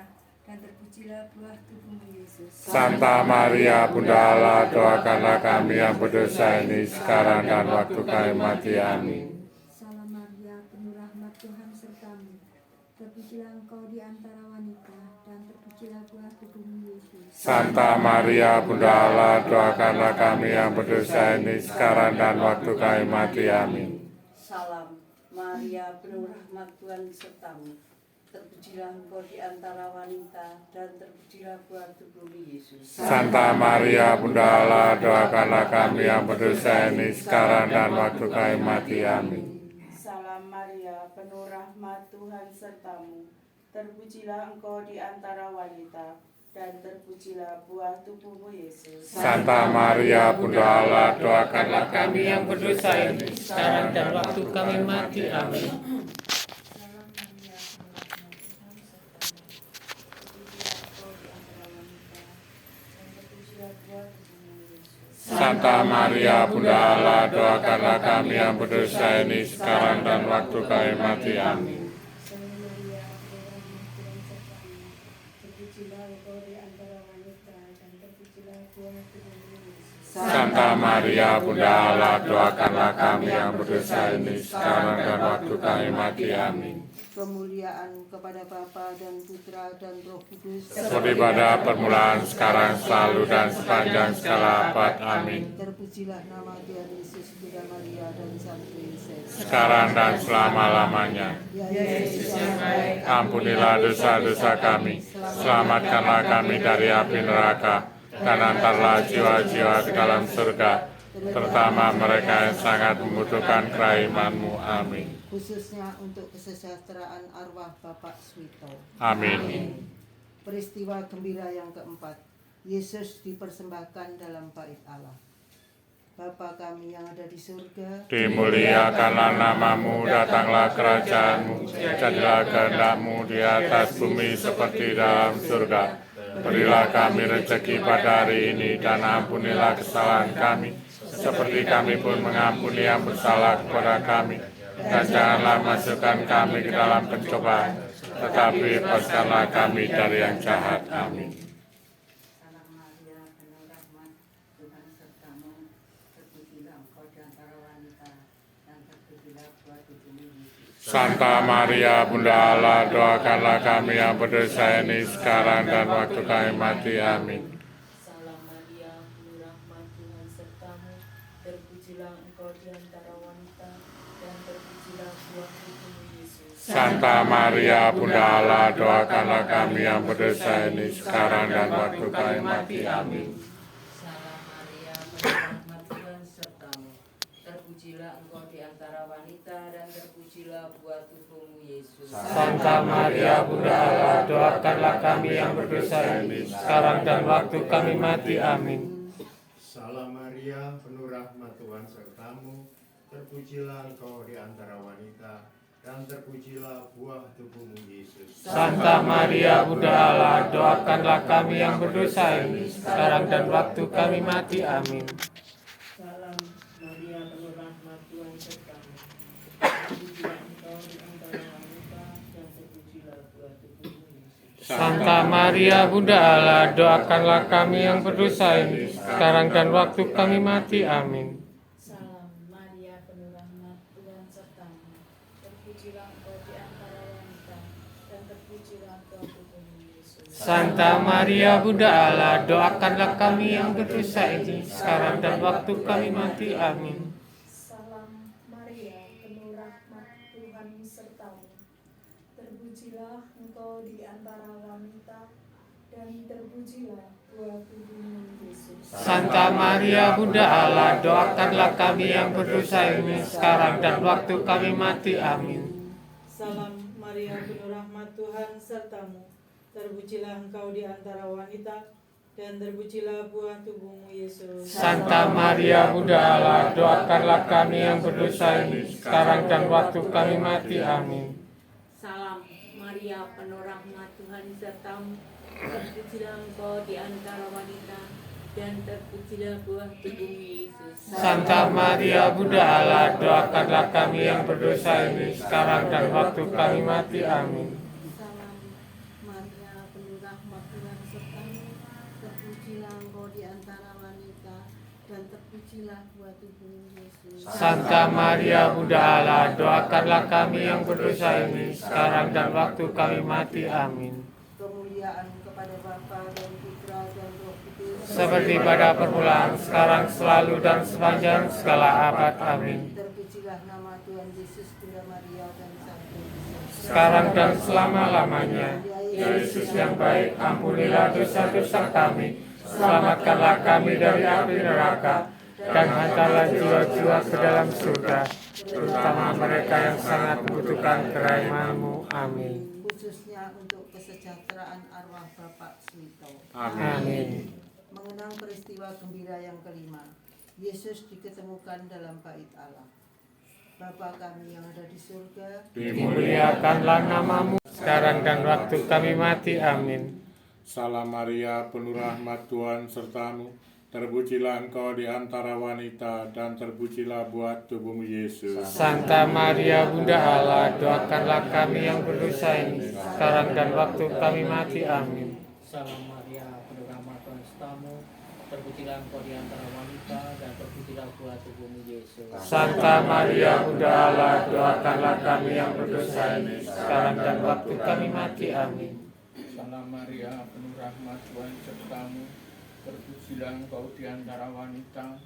dan terpujilah buah tubuhmu Yesus. Santa Maria Bunda Allah, doakanlah kami yang berdosa ini sekarang dan waktu kami mati. Amin. Salam Maria, penuh rahmat Tuhan sertamu. Terpujilah engkau di antara wanita, dan terpujilah buah tubuhmu Yesus. Santa Maria Bunda Allah, doakanlah kami yang berdosa ini sekarang dan waktu kami mati. Amin. Salam Maria, penuh rahmat Tuhan sertamu. Terpujilah engkau di antara wanita, dan terpujilah buah tubuhmu Yesus. Santa Maria Bunda Allah, doakanlah kami yang berdosa ini sekarang dan waktu kami mati. Amin. Salam Maria, penuh rahmat Tuhan sertamu. Terpujilah engkau di antara wanita, dan terpujilah buah tubuhmu Yesus. Santa Maria Bunda Allah, doakanlah Kami yang berdosa ini, sekarang dan waktu kami mati. Amin. Salam Maria, penuh rahmat Tuhan sertamu. Terpujilah engkau di antara wanita, dan terpujilah buah tubuhmu Yesus. Santa Maria Bunda Allah, doakanlah kami yang berdosa ini sekarang dan waktu kami mati. Amin. Salam Maria, penuh rahmat Tuhan sertamu. Terpujilah engkau di antara wanita, dan terpujilah buah tubuhmu Yesus. Santa Maria Bunda Allah, doakanlah kami yang berdosa ini sekarang dan waktu kami mati. Amin. Kemuliaan kepada Bapa dan Putra dan Roh Kudus. Seperti pada permulaan, sekarang, selalu, dan sepanjang segala abad. Amin. Terpujilah nama Tuhan Yesus, Bunda Maria dan Santo Yosef. Sekarang dan selama-lamanya. Ya Yesus yang baik, Ampunilah dosa-dosa kami, selamatkanlah kami dari api neraka, dan antarlah jiwa-jiwa ke dalam surga, terutama mereka yang sangat membutuhkan kerahiman-Mu. Amin. khususnya untuk kesejahteraan arwah Bapak Swito. Amin. Peristiwa gembira yang keempat, Yesus dipersembahkan dalam bait Allah. Bapa kami yang ada di surga, Dimuliakanlah nama-Mu, datanglah kerajaan-Mu, jadilah kehendak-Mu di atas bumi seperti dalam surga. Berilah kami rezeki pada hari ini, dan ampunilah kesalahan kami, seperti kami pun mengampuni yang bersalah kepada kami. Dan janganlah masukkan kami ke dalam pencobaan, tetapi lepaskanlah kami dari yang jahat. Amin. Salam Maria, penuh rahmat, Tuhan sertamu. Terpujilah engkau di antara wanita, dan terpujilah buah tubuhmu Yesus. Santa Maria Bunda Allah, doakanlah kami yang berdosa ini sekarang dan waktu kami mati. Amin. Salam Maria, penuh rahmat Tuhan sertamu. Terpujilah engkau di antara wanita, dan terpujilah buah tubuhmu Yesus. Santa Maria Bunda Allah, doakanlah kami yang berdosa ini sekarang dan waktu kami mati. Amin. Salam Maria, penuh rahmat Tuhan sertamu. Terpujilah engkau di antara wanita, dan terpujilah buah tubuhmu Yesus. Santa Maria Bunda Allah, doakanlah kami yang berdosa ini, sekarang dan waktu kami mati. Amin. Salam Maria, penuh rahmat Tuhan sertamu. Terpujilah engkau di antara wanita, dan terpujilah buah tubuhmu Yesus. Santa Maria Bunda Allah, doakanlah kami yang berdosa ini, sekarang dan waktu kami mati. Amin. Salam Maria, penuh rahmat Tuhan sertamu. Terpujilah engkau di antara wanita, dan terpujilah buah tubuhmu Yesus. Santa Maria Bunda Allah, doakanlah kami yang berdosa ini, sekarang dan waktu kami mati. Amin. Salam Maria, penuh rahmat Tuhan sertamu. Terpujilah engkau di antara wanita, dan terpujilah buah tubuhmu Yesus. Santa Maria Bunda Allah, doakanlah kami yang berdosa ini, sekarang dan waktu kami mati. Amin. Salam Maria, penuh rahmat Tuhan sertamu. Terpujilah engkau engkau di antara wanita, dan terpujilah buah tubuhmu Yesus. Santa Maria Bunda Allah, doakanlah kami yang berdosa ini sekarang dan waktu kami mati. Amin. Salam Maria, penuh rahmat, Tuhan sertamu. Terpujilah engkau di antara wanita, dan terpujilah buah tubuhmu Yesus. Santa Maria Bunda Allah, doakanlah kami yang berdosa ini sekarang dan waktu kami mati. Amin. Salam Maria, penuh rahmat, Tuhan sertamu. Terpujilah engkau di antara wanita, dan terpujilah buah tubuhmu Yesus. Santa Maria Bunda Allah, doakanlah kami yang berdosa ini sekarang dan waktu kami mati. Amin. Salam Maria, penuh rahmat, Tuhan sertamu. Terpujilah engkau di antara wanita, dan terpujilah buah tubuhmu Yesus. Santa Maria Bunda Allah, doakanlah kami yang berdosa ini sekarang dan waktu kami mati. Amin. Kemuliaan kepada Bapa dan Putra dan Roh Kudus, Seperti pada permulaan, sekarang, selalu, dan sepanjang segala abad. Amin. terpujilah nama Tuhan Yesus, Bunda Maria dan Sang Kristus. Sekarang dan selama-lamanya. Ya Yesus yang baik, ampunilah dosa-dosa kami, selamatkanlah kami dari api neraka, dan hantarlah jiwa-jiwa ke dalam surga, terutama mereka yang sangat membutuhkan kerahiman-Mu. Amin. Khususnya untuk kesejahteraan arwah Bapak Smito. Amin. Mengenang peristiwa gembira yang kelima, Yesus diketemukan dalam bait Allah. Bapa kami yang ada di surga, Dimuliakanlah nama-Mu sekarang dan waktu kami mati. Amin. Salam Maria, penuh rahmat, Tuhan sertamu. Terpujilah engkau di antara wanita, dan terpujilah buah tubuhmu Yesus. Santa Maria Bunda Allah, doakanlah kami yang berdosa ini sekarang dan waktu kami mati. Amin. Salam Maria, penuh rahmat, Tuhan sertamu. Terpujilah engkau di antara wanita, dan terpujilah buah tubuhmu Yesus. Santa Maria Bunda Allah, doakanlah kami yang berdosa ini sekarang dan waktu kami mati. Amin. Salam Maria, penuh rahmat, Tuhan sertamu. Terpujilah engkau di antara wanita,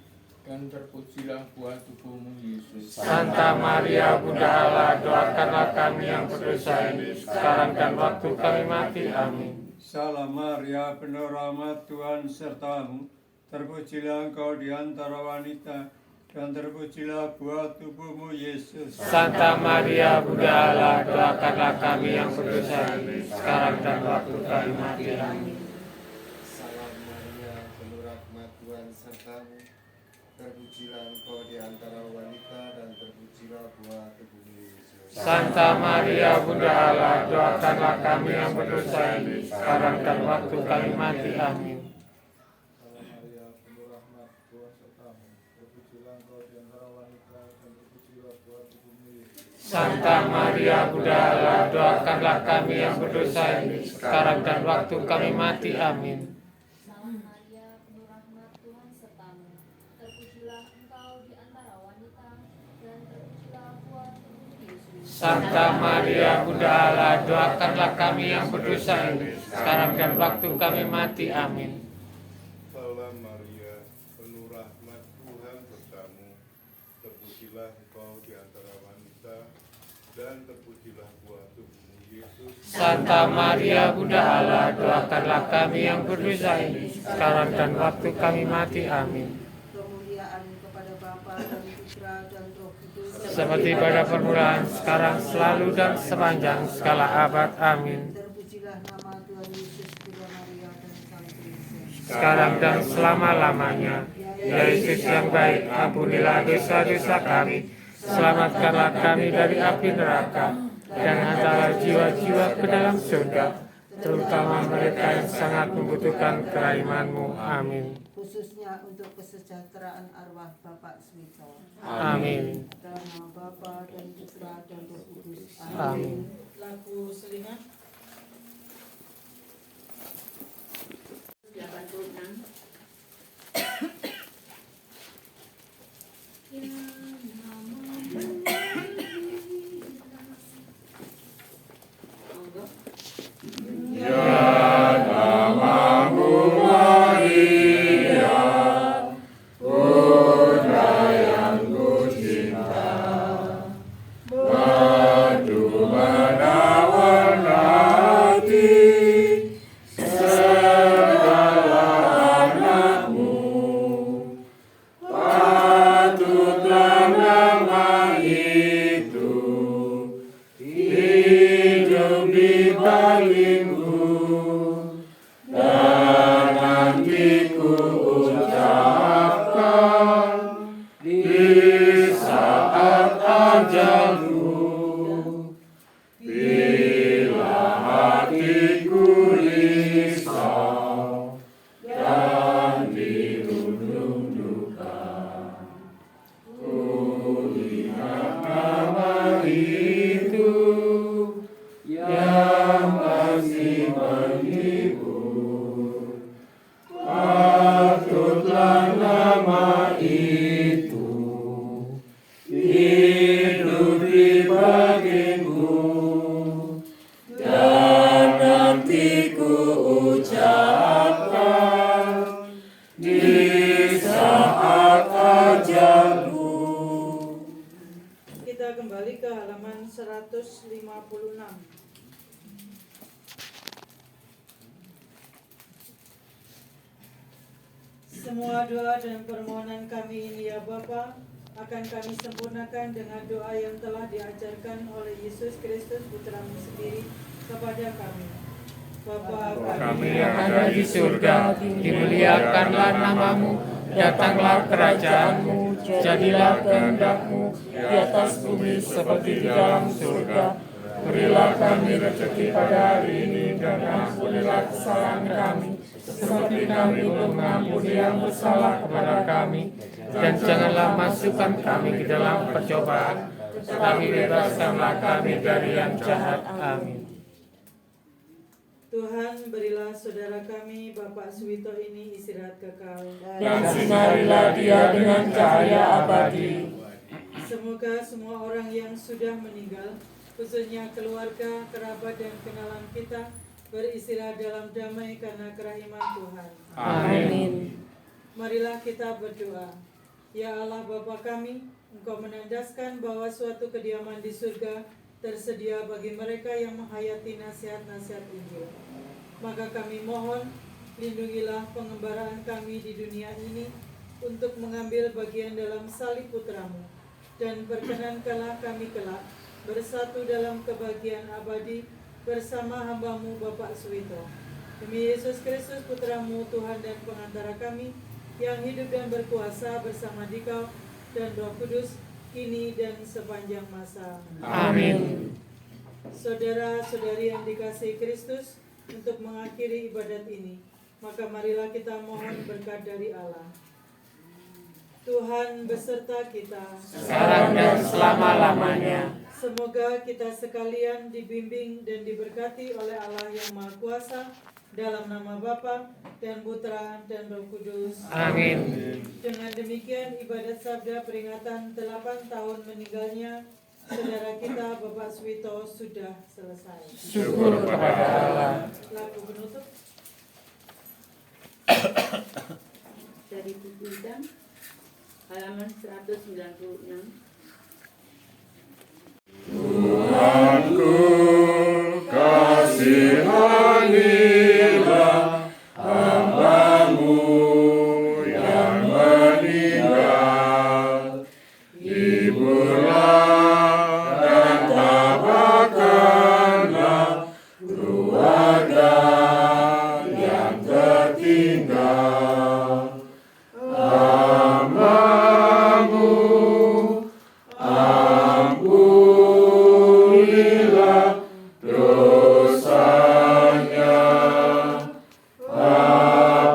dan terpujilah buah tubuhmu Yesus. Santa Maria Bunda Allah, doakanlah kami yang berdosa ini sekarang dan waktu kami mati. Amin. Salam Maria, penuh rahmat, Tuhan sertamu. Terpujilah engkau di antara wanita, dan terpujilah buah tubuhmu Yesus. Santa Maria Bunda Allah, doakanlah kami yang berdosa ini sekarang dan waktu kami mati. Amin. Salam Maria, penuh rahmat, Tuhan sertamu. Terpujilah engkau di antara wanita, dan terpujilah buah tubuhmu Yesus. Santa Maria Bunda Allah, doakanlah kami yang berdosa ini sekarang dan waktu kami mati. Amin. Salam Maria, penuh rahmat, Tuhan sertamu. Terpujilah engkau di antara wanita, dan terpujilah buah tubuhmu Yesus. Santa Maria Bunda Allah, doakanlah kami yang berdosa ini sekarang dan waktu kami mati. Amin. Salam Maria, penuh rahmat, Tuhan sertamu. Terpujilah engkau di antara wanita, dan terpujilah buah tubuhmu Yesus. Santa Maria Bunda Allah, doakanlah kami yang berdosa ini sekarang dan waktu kami mati. Amin. Salam Maria, penuh rahmat, Tuhan sertamu. Terpujilah engkau di antara wanita, dan terpujilah buah tubuhmu Yesus. Santa Maria Bunda Allah, doakanlah kami yang berdosa ini sekarang dan waktu kami mati. Amin. kemuliaan kepada Bapa dan Putra dan Roh Kudus, Seperti pada permulaan, sekarang, selalu, dan sepanjang segala abad. Amin. terpujilah nama Tuhan Yesus, Bunda Maria dan Sang Kristus. Sekarang dan selama-lamanya. Ya Yesus yang baik, ampunilah dosa-dosa kami, selamatkanlah kami dari api neraka, dan hantarlah jiwa-jiwa ke dalam surga, terutama mereka yang sangat membutuhkan kerahiman-Mu. Amin. Khususnya untuk kesejahteraan arwah Bapak Smito. Amin. Dalam nama Bapa dan Putra dan Roh Kudus. Amin. Lagu selingan. 86. Madu menawarkan Semua doa dan permohonan kami ini ya Bapa, akan kami sempurnakan dengan doa yang telah diajarkan oleh Yesus Kristus Putramu sendiri kepada kami. Bapa Kami yang ada di surga, dimuliakanlah namamu, datanglah kerajaanmu, jadilah kehendak-mu di atas bumi seperti di dalam surga. Berilah kami rezeki pada hari ini dan ampunilah kesalahan kami, seperti kami mengampuni yang bersalah kepada kami. Dan janganlah masukkan kami ke dalam percobaan, tetapi bebaskanlah kami dari yang jahat. Amin. Tuhan, berilah saudara kami Bapak Suwito ini istirahat kekal, Dan sinarilah dia dengan cahaya abadi. Semoga semua orang yang sudah meninggal, khususnya keluarga, kerabat, dan kenalan kita, beristirahat dalam damai karena kerahiman Tuhan. Amin. Marilah kita berdoa. Ya Allah Bapa kami, Engkau menandaskan bahwa suatu kediaman di surga tersedia bagi mereka yang menghayati nasihat-nasihat Injil. Maka kami mohon, lindungilah pengembaraan kami di dunia ini untuk mengambil bagian dalam salib Putramu, dan perkenankanlah kami kelak bersatu dalam kebahagiaan abadi bersama hamba-Mu Bapak Suwito. Demi Yesus Kristus Putramu, Tuhan dan pengantara kami, yang hidup dan berkuasa bersama Dikau dan Roh Kudus, kini dan sepanjang masa. Amin. Saudara-saudari yang dikasihi Kristus, untuk mengakhiri ibadat ini, maka marilah kita mohon berkat dari Allah. Tuhan beserta kita, sekarang dan selama-lamanya. Semoga kita sekalian dibimbing dan diberkati oleh Allah yang Maha Kuasa, dalam nama Bapa dan Putra dan Roh Kudus. Amin. Dengan demikian ibadat sabda peringatan 8 tahun meninggalnya saudara kita Bapak Suwito sudah selesai. Syukur kepada Allah. Lagu penutup dari buku Idam halaman 196. Tuhanku, kasihanilah hamba-Mu yang meninggal. Hiburlah dan tabahkanlah keluarga yang tertinggal. Hamba-Mu ampunilah dosanya, hapuskanlah.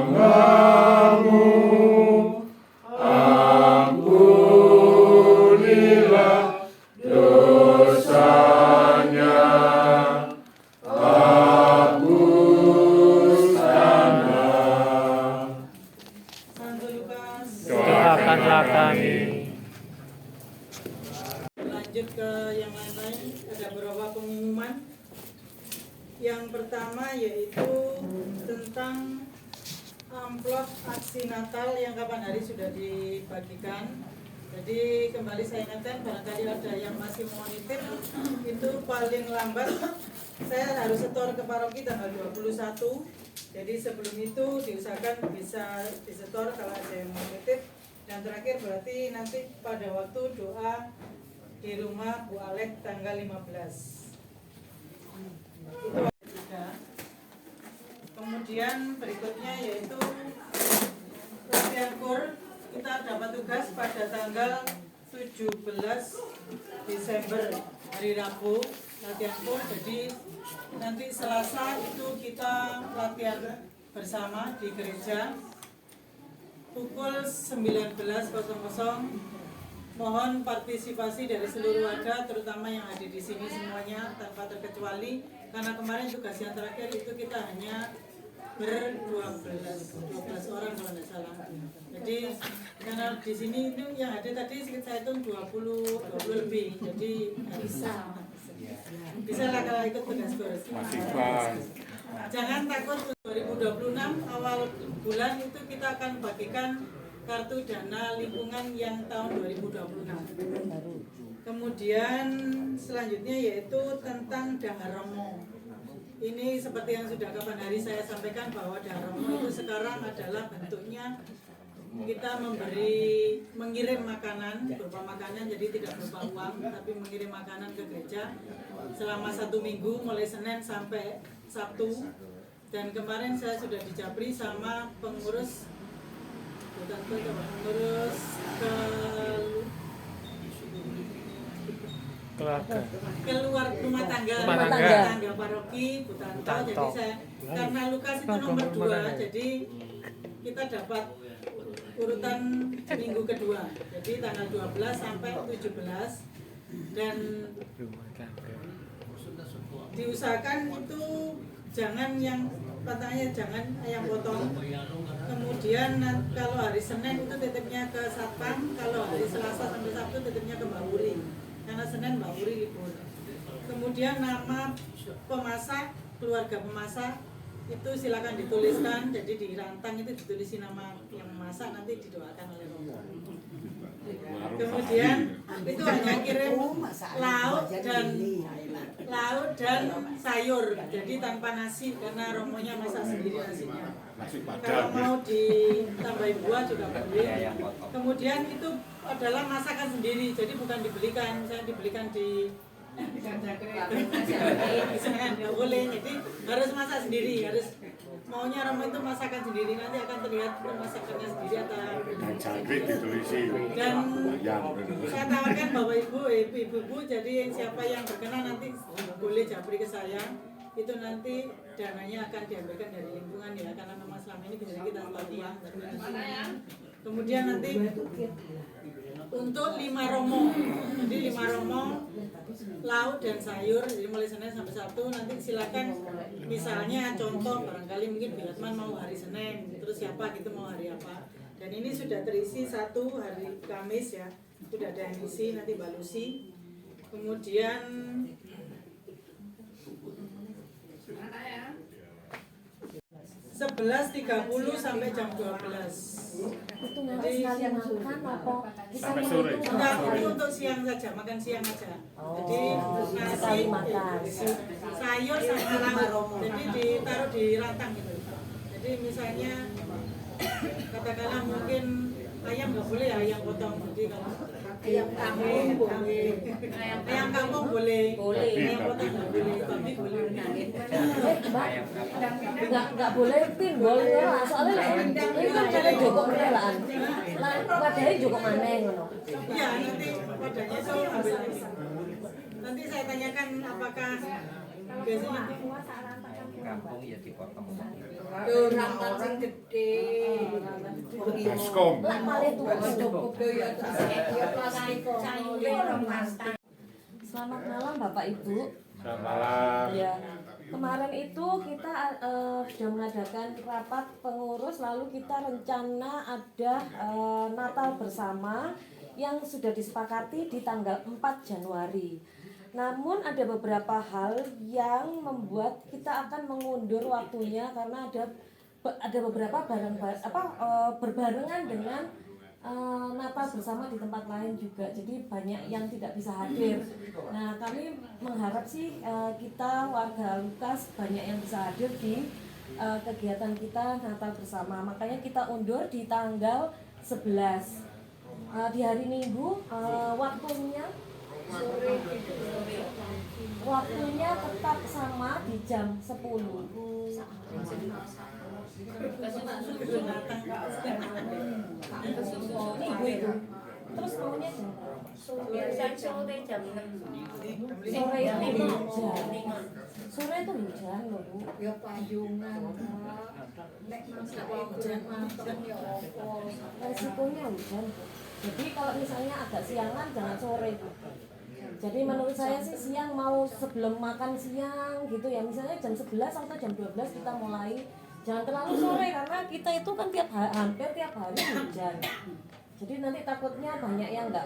Hamba-Mu ampunilah dosanya, hapuskanlah. Santo Lukas, Doakanlah kami. lanjut ke yang lain-lain. Ada beberapa pengumuman. Yang pertama yaitu tentang amplop aksi Natal yang kapan hari sudah dibagikan. Jadi kembali saya ingatkan, barangkali ada yang masih mau nitip, itu paling lambat saya harus setor ke paroki tanggal 21. Jadi sebelum itu diusahakan bisa disetor kalau ada yang mau nitip. Dan terakhir berarti nanti pada waktu doa di rumah Bu Alek tanggal 15. Itu juga. Kemudian berikutnya yaitu latihan kur. Kita dapat tugas pada tanggal 17 Desember hari Rabu latihan kur. Jadi nanti Selasa itu kita latihan bersama di gereja pukul 19.00. Mohon partisipasi dari seluruh warga, terutama yang ada di sini semuanya tanpa terkecuali, karena kemarin tugas yang terakhir itu kita hanya ber-12 orang kalau tidak salah. Jadi karena di sini itu yang ada tadi saya hitung 20 lebih, jadi bisa lah kalau ikut tugas kurs. Jangan takut, 2026 awal bulan itu kita akan bagikan kartu dana lingkungan yang tahun 2026. Kemudian selanjutnya yaitu tentang Dahar Romo. ini seperti yang sudah kapan hari saya sampaikan bahwa Daromo itu sekarang adalah bentuknya kita mengirim makanan berupa makanan, jadi tidak berupa uang tapi mengirim makanan ke gereja selama 1 minggu mulai Senin sampai Sabtu. Dan kemarin saya sudah dijabri sama pengurus keluar rumah tangga paroki Butanto. Jadi saya karena Lukas itu nomor 2, jadi kita dapat urutan minggu kedua, jadi tanggal 12 sampai 17, dan diusahakan itu jangan yang katanya jangan ayam potong. Kemudian kalau hari Senin itu titipnya ke Satpam, kalau hari Selasa sampai Sabtu titipnya ke Mbak Uri, karena Senin Mbak Uri libur. Kemudian nama pemasak, keluarga pemasak itu silakan dituliskan, jadi di rantang itu ditulisi nama yang masak, nanti didoakan oleh Romo. Kemudian itu hanya kirim lauk dan sayur, jadi tanpa nasi karena Romonya masak sendiri nasinya. Kalau mau ditambahin buah juga boleh. Kemudian itu adalah masakan sendiri, jadi bukan dibelikan, saya dibelikan di nggak boleh, jadi harus masak sendiri, harus maunya Romo itu masakan sendiri, nanti akan terlihat masakannya sendiri atau dan saya tawarkan Bapak Ibu, jadi siapa yang berkenan nanti boleh japri ke saya, itu nanti dananya akan diambilkan dari lingkungan ya, karena memang selama ini bisa kita tahu uang. Kemudian nanti untuk 5 romo, jadi 5 romo lauk dan sayur, jadi mulai Senin sampai Sabtu. Nanti silakan, misalnya contoh barangkali mungkin Bilatman mau hari Senin, terus siapa gitu mau hari apa. Dan ini sudah terisi 1 hari Kamis ya, sudah ada yang isi, nanti Mbak Lucy. Kemudian 11.30 sampai jam 12. Itu nanti sekalian makan apa? Sampai sore. Enggak, itu untuk siang saja, makan siang aja. Jadi nasi, sayur sama lauk. Jadi ditaruh di rantang gitu. Jadi misalnya katakanlah mungkin ayam nggak boleh ya, ayam potong. Jadi kalau ayam kampung boleh, ayam kampung boleh, ayam potong nggak boleh, babi boleh. Nggak boleh timbul ya, soalnya ini kan cara Joko kerelaan. Wadahnya Joko mana ngono? Iya, nanti wadahnya itu ambil lagi. Nanti saya tanyakan apakah biasanya kampung ya dipotong. Orang gede. Baskom. Selamat malam Bapak Ibu. Selamat malam. Ya. Kemarin itu kita sudah mengadakan rapat pengurus, lalu kita rencana ada Natal bersama yang sudah disepakati di tanggal 4 Januari. Namun ada beberapa hal yang membuat kita akan mengundur waktunya karena ada beberapa berbarengan dengan Natal bersama di tempat lain juga, jadi banyak yang tidak bisa hadir. Nah, kami mengharap sih kita warga Lukas banyak yang bisa hadir di kegiatan kita Natal bersama. Makanya kita undur di tanggal 11 di hari Minggu. Waktunya tetap sama di jam 10. Minggu itu. Terus maunya jam Biasanya sore jam 6. sore itu hujan. Sore itu hujan loh Bu. Ya payungan. Nek masak hujan makan ya apa. Resikonya hujan Bu. Jadi kalau misalnya agak siangan jangan sore Bu. Jadi menurut saya sih siang mau sebelum makan siang gitu ya, misalnya jam 11 atau jam 12 kita mulai. Jangan terlalu sore karena kita itu kan hampir tiap hari hujan. Jadi nanti takutnya banyak yang nggak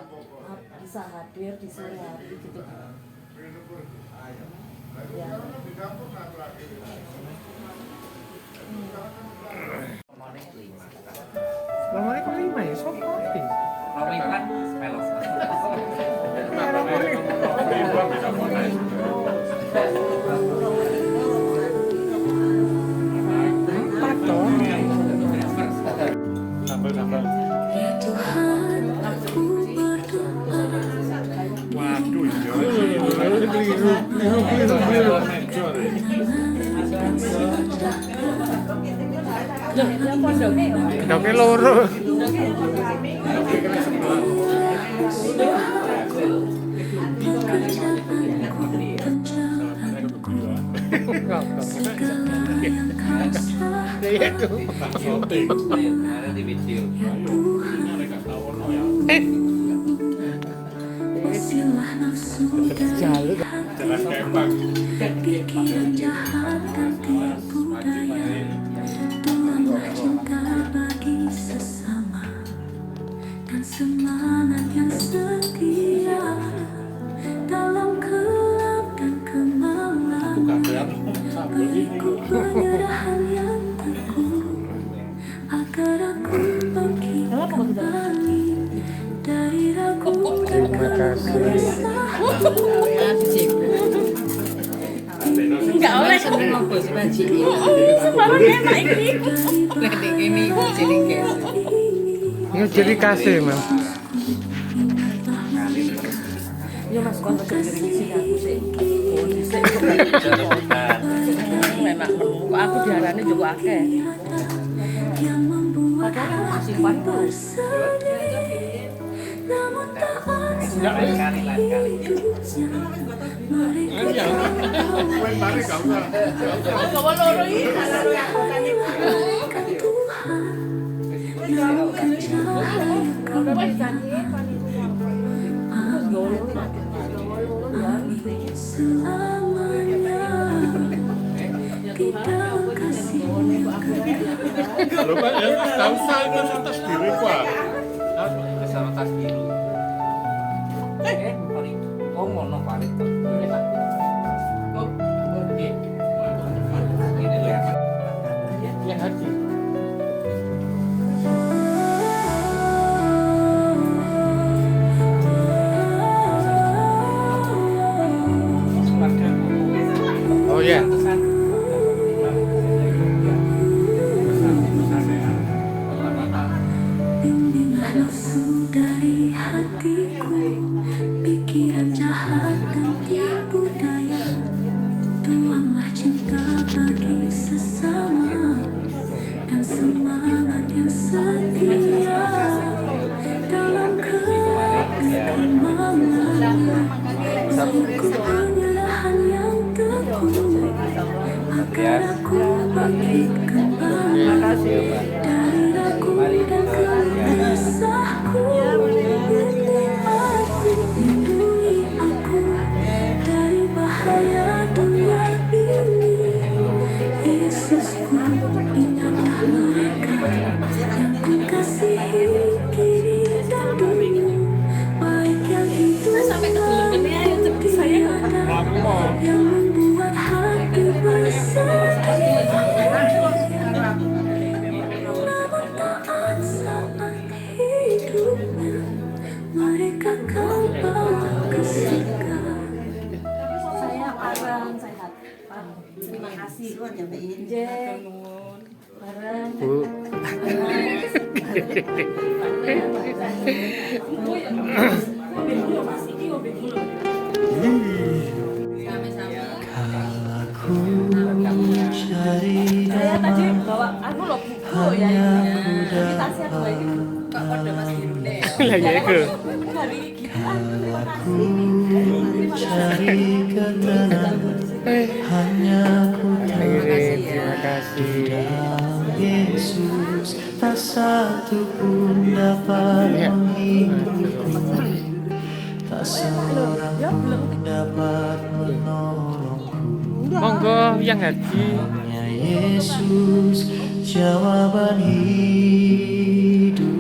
bisa hadir di sore hari gitu. Ya. Nomornya kok 5 ya? Sopo iki? Nomor 5 melo. Nomor 5 bisa Pondoknya loro. Jalur jalan kembang. Pikiran jahat dan tipu daya, tuanglah cinta bagi sesama dan semangat yang setia dalam gelap dan kemalangan. Bagiku penyerahan yang teguh agar aku bangkit kembali dari ragu dan Enggak oleh ngopo sih Panji. Sembarang enak iki. Nek ini jadi guys. Ini jadi kasih, Mas. Iya Mas, kon kerja di sini aku sih. Enak menunggu aku diarani juga akeh. Padahal masih pantas. Namun tak Kali. Lho Pak, ya enggak usah itu tas biru Pak. Sama tas biru. Oh, ngono paling. Yang hati. Oh ya. nafsu dari hatiku, pikiran jahat dan tipu daya, tuanglah cinta bagi sesama dan semangat yang setia dalam kemalangan. Bagiku penyerahan yang teguh agar aku bangkit kembali dari ragu dan gelisahku. Lindungi aku dari bahaya dunia ini, Yesusku. Ingatlah mereka yang ku kasihi kiri dan dulu, baik yang hidup yang membuat hati bersedih. Namun taat saat hidupnya, mereka kau bawa ke surga. Saya Parang sehat. Pak, terima kasih. Jek. Parang. Bu. Saya tadi bawa aku loh buku ya ini. Tapi tasnya aku lagi kok pada Mas Hirune. Lah ya iku. Hari gitu. Terima kasih. Hanya ku Terima kasih. Yesus, tak satu pun dapat menghiburku, tak seorang pun dapat menolongku. Monggo yang haji. Hanya Yesus jawaban hidup.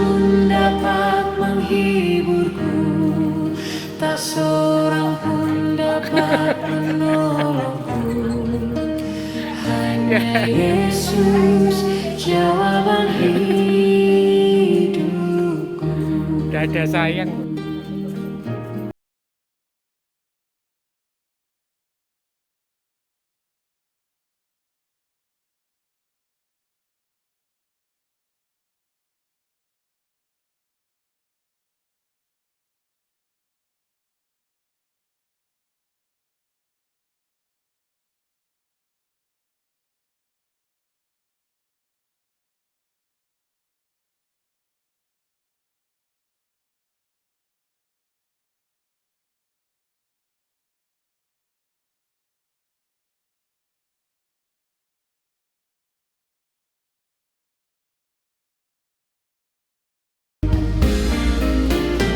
pun dapat menghiburku, tak seorang pun dapat menolongku. Hanya Yesus jawaban hidupku. Dada sayang.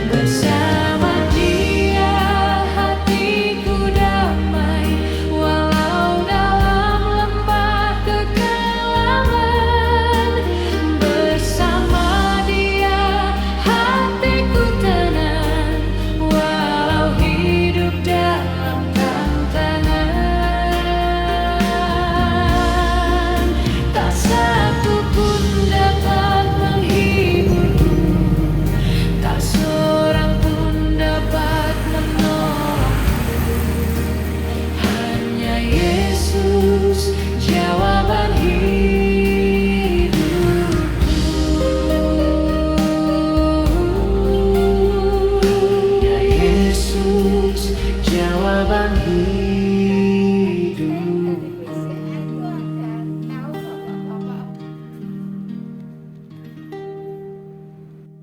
Bersama Dia hatiku damai, walau dalam lembah kekelaman. Bersama Dia hatiku tenang, walau hidup dalam tantangan. Tak satu pun dapat menghiburku, tak seorang pun dapat menolongku. Hanya Yesus jawaban hidupku. Hanya Yesus jawaban hidupku.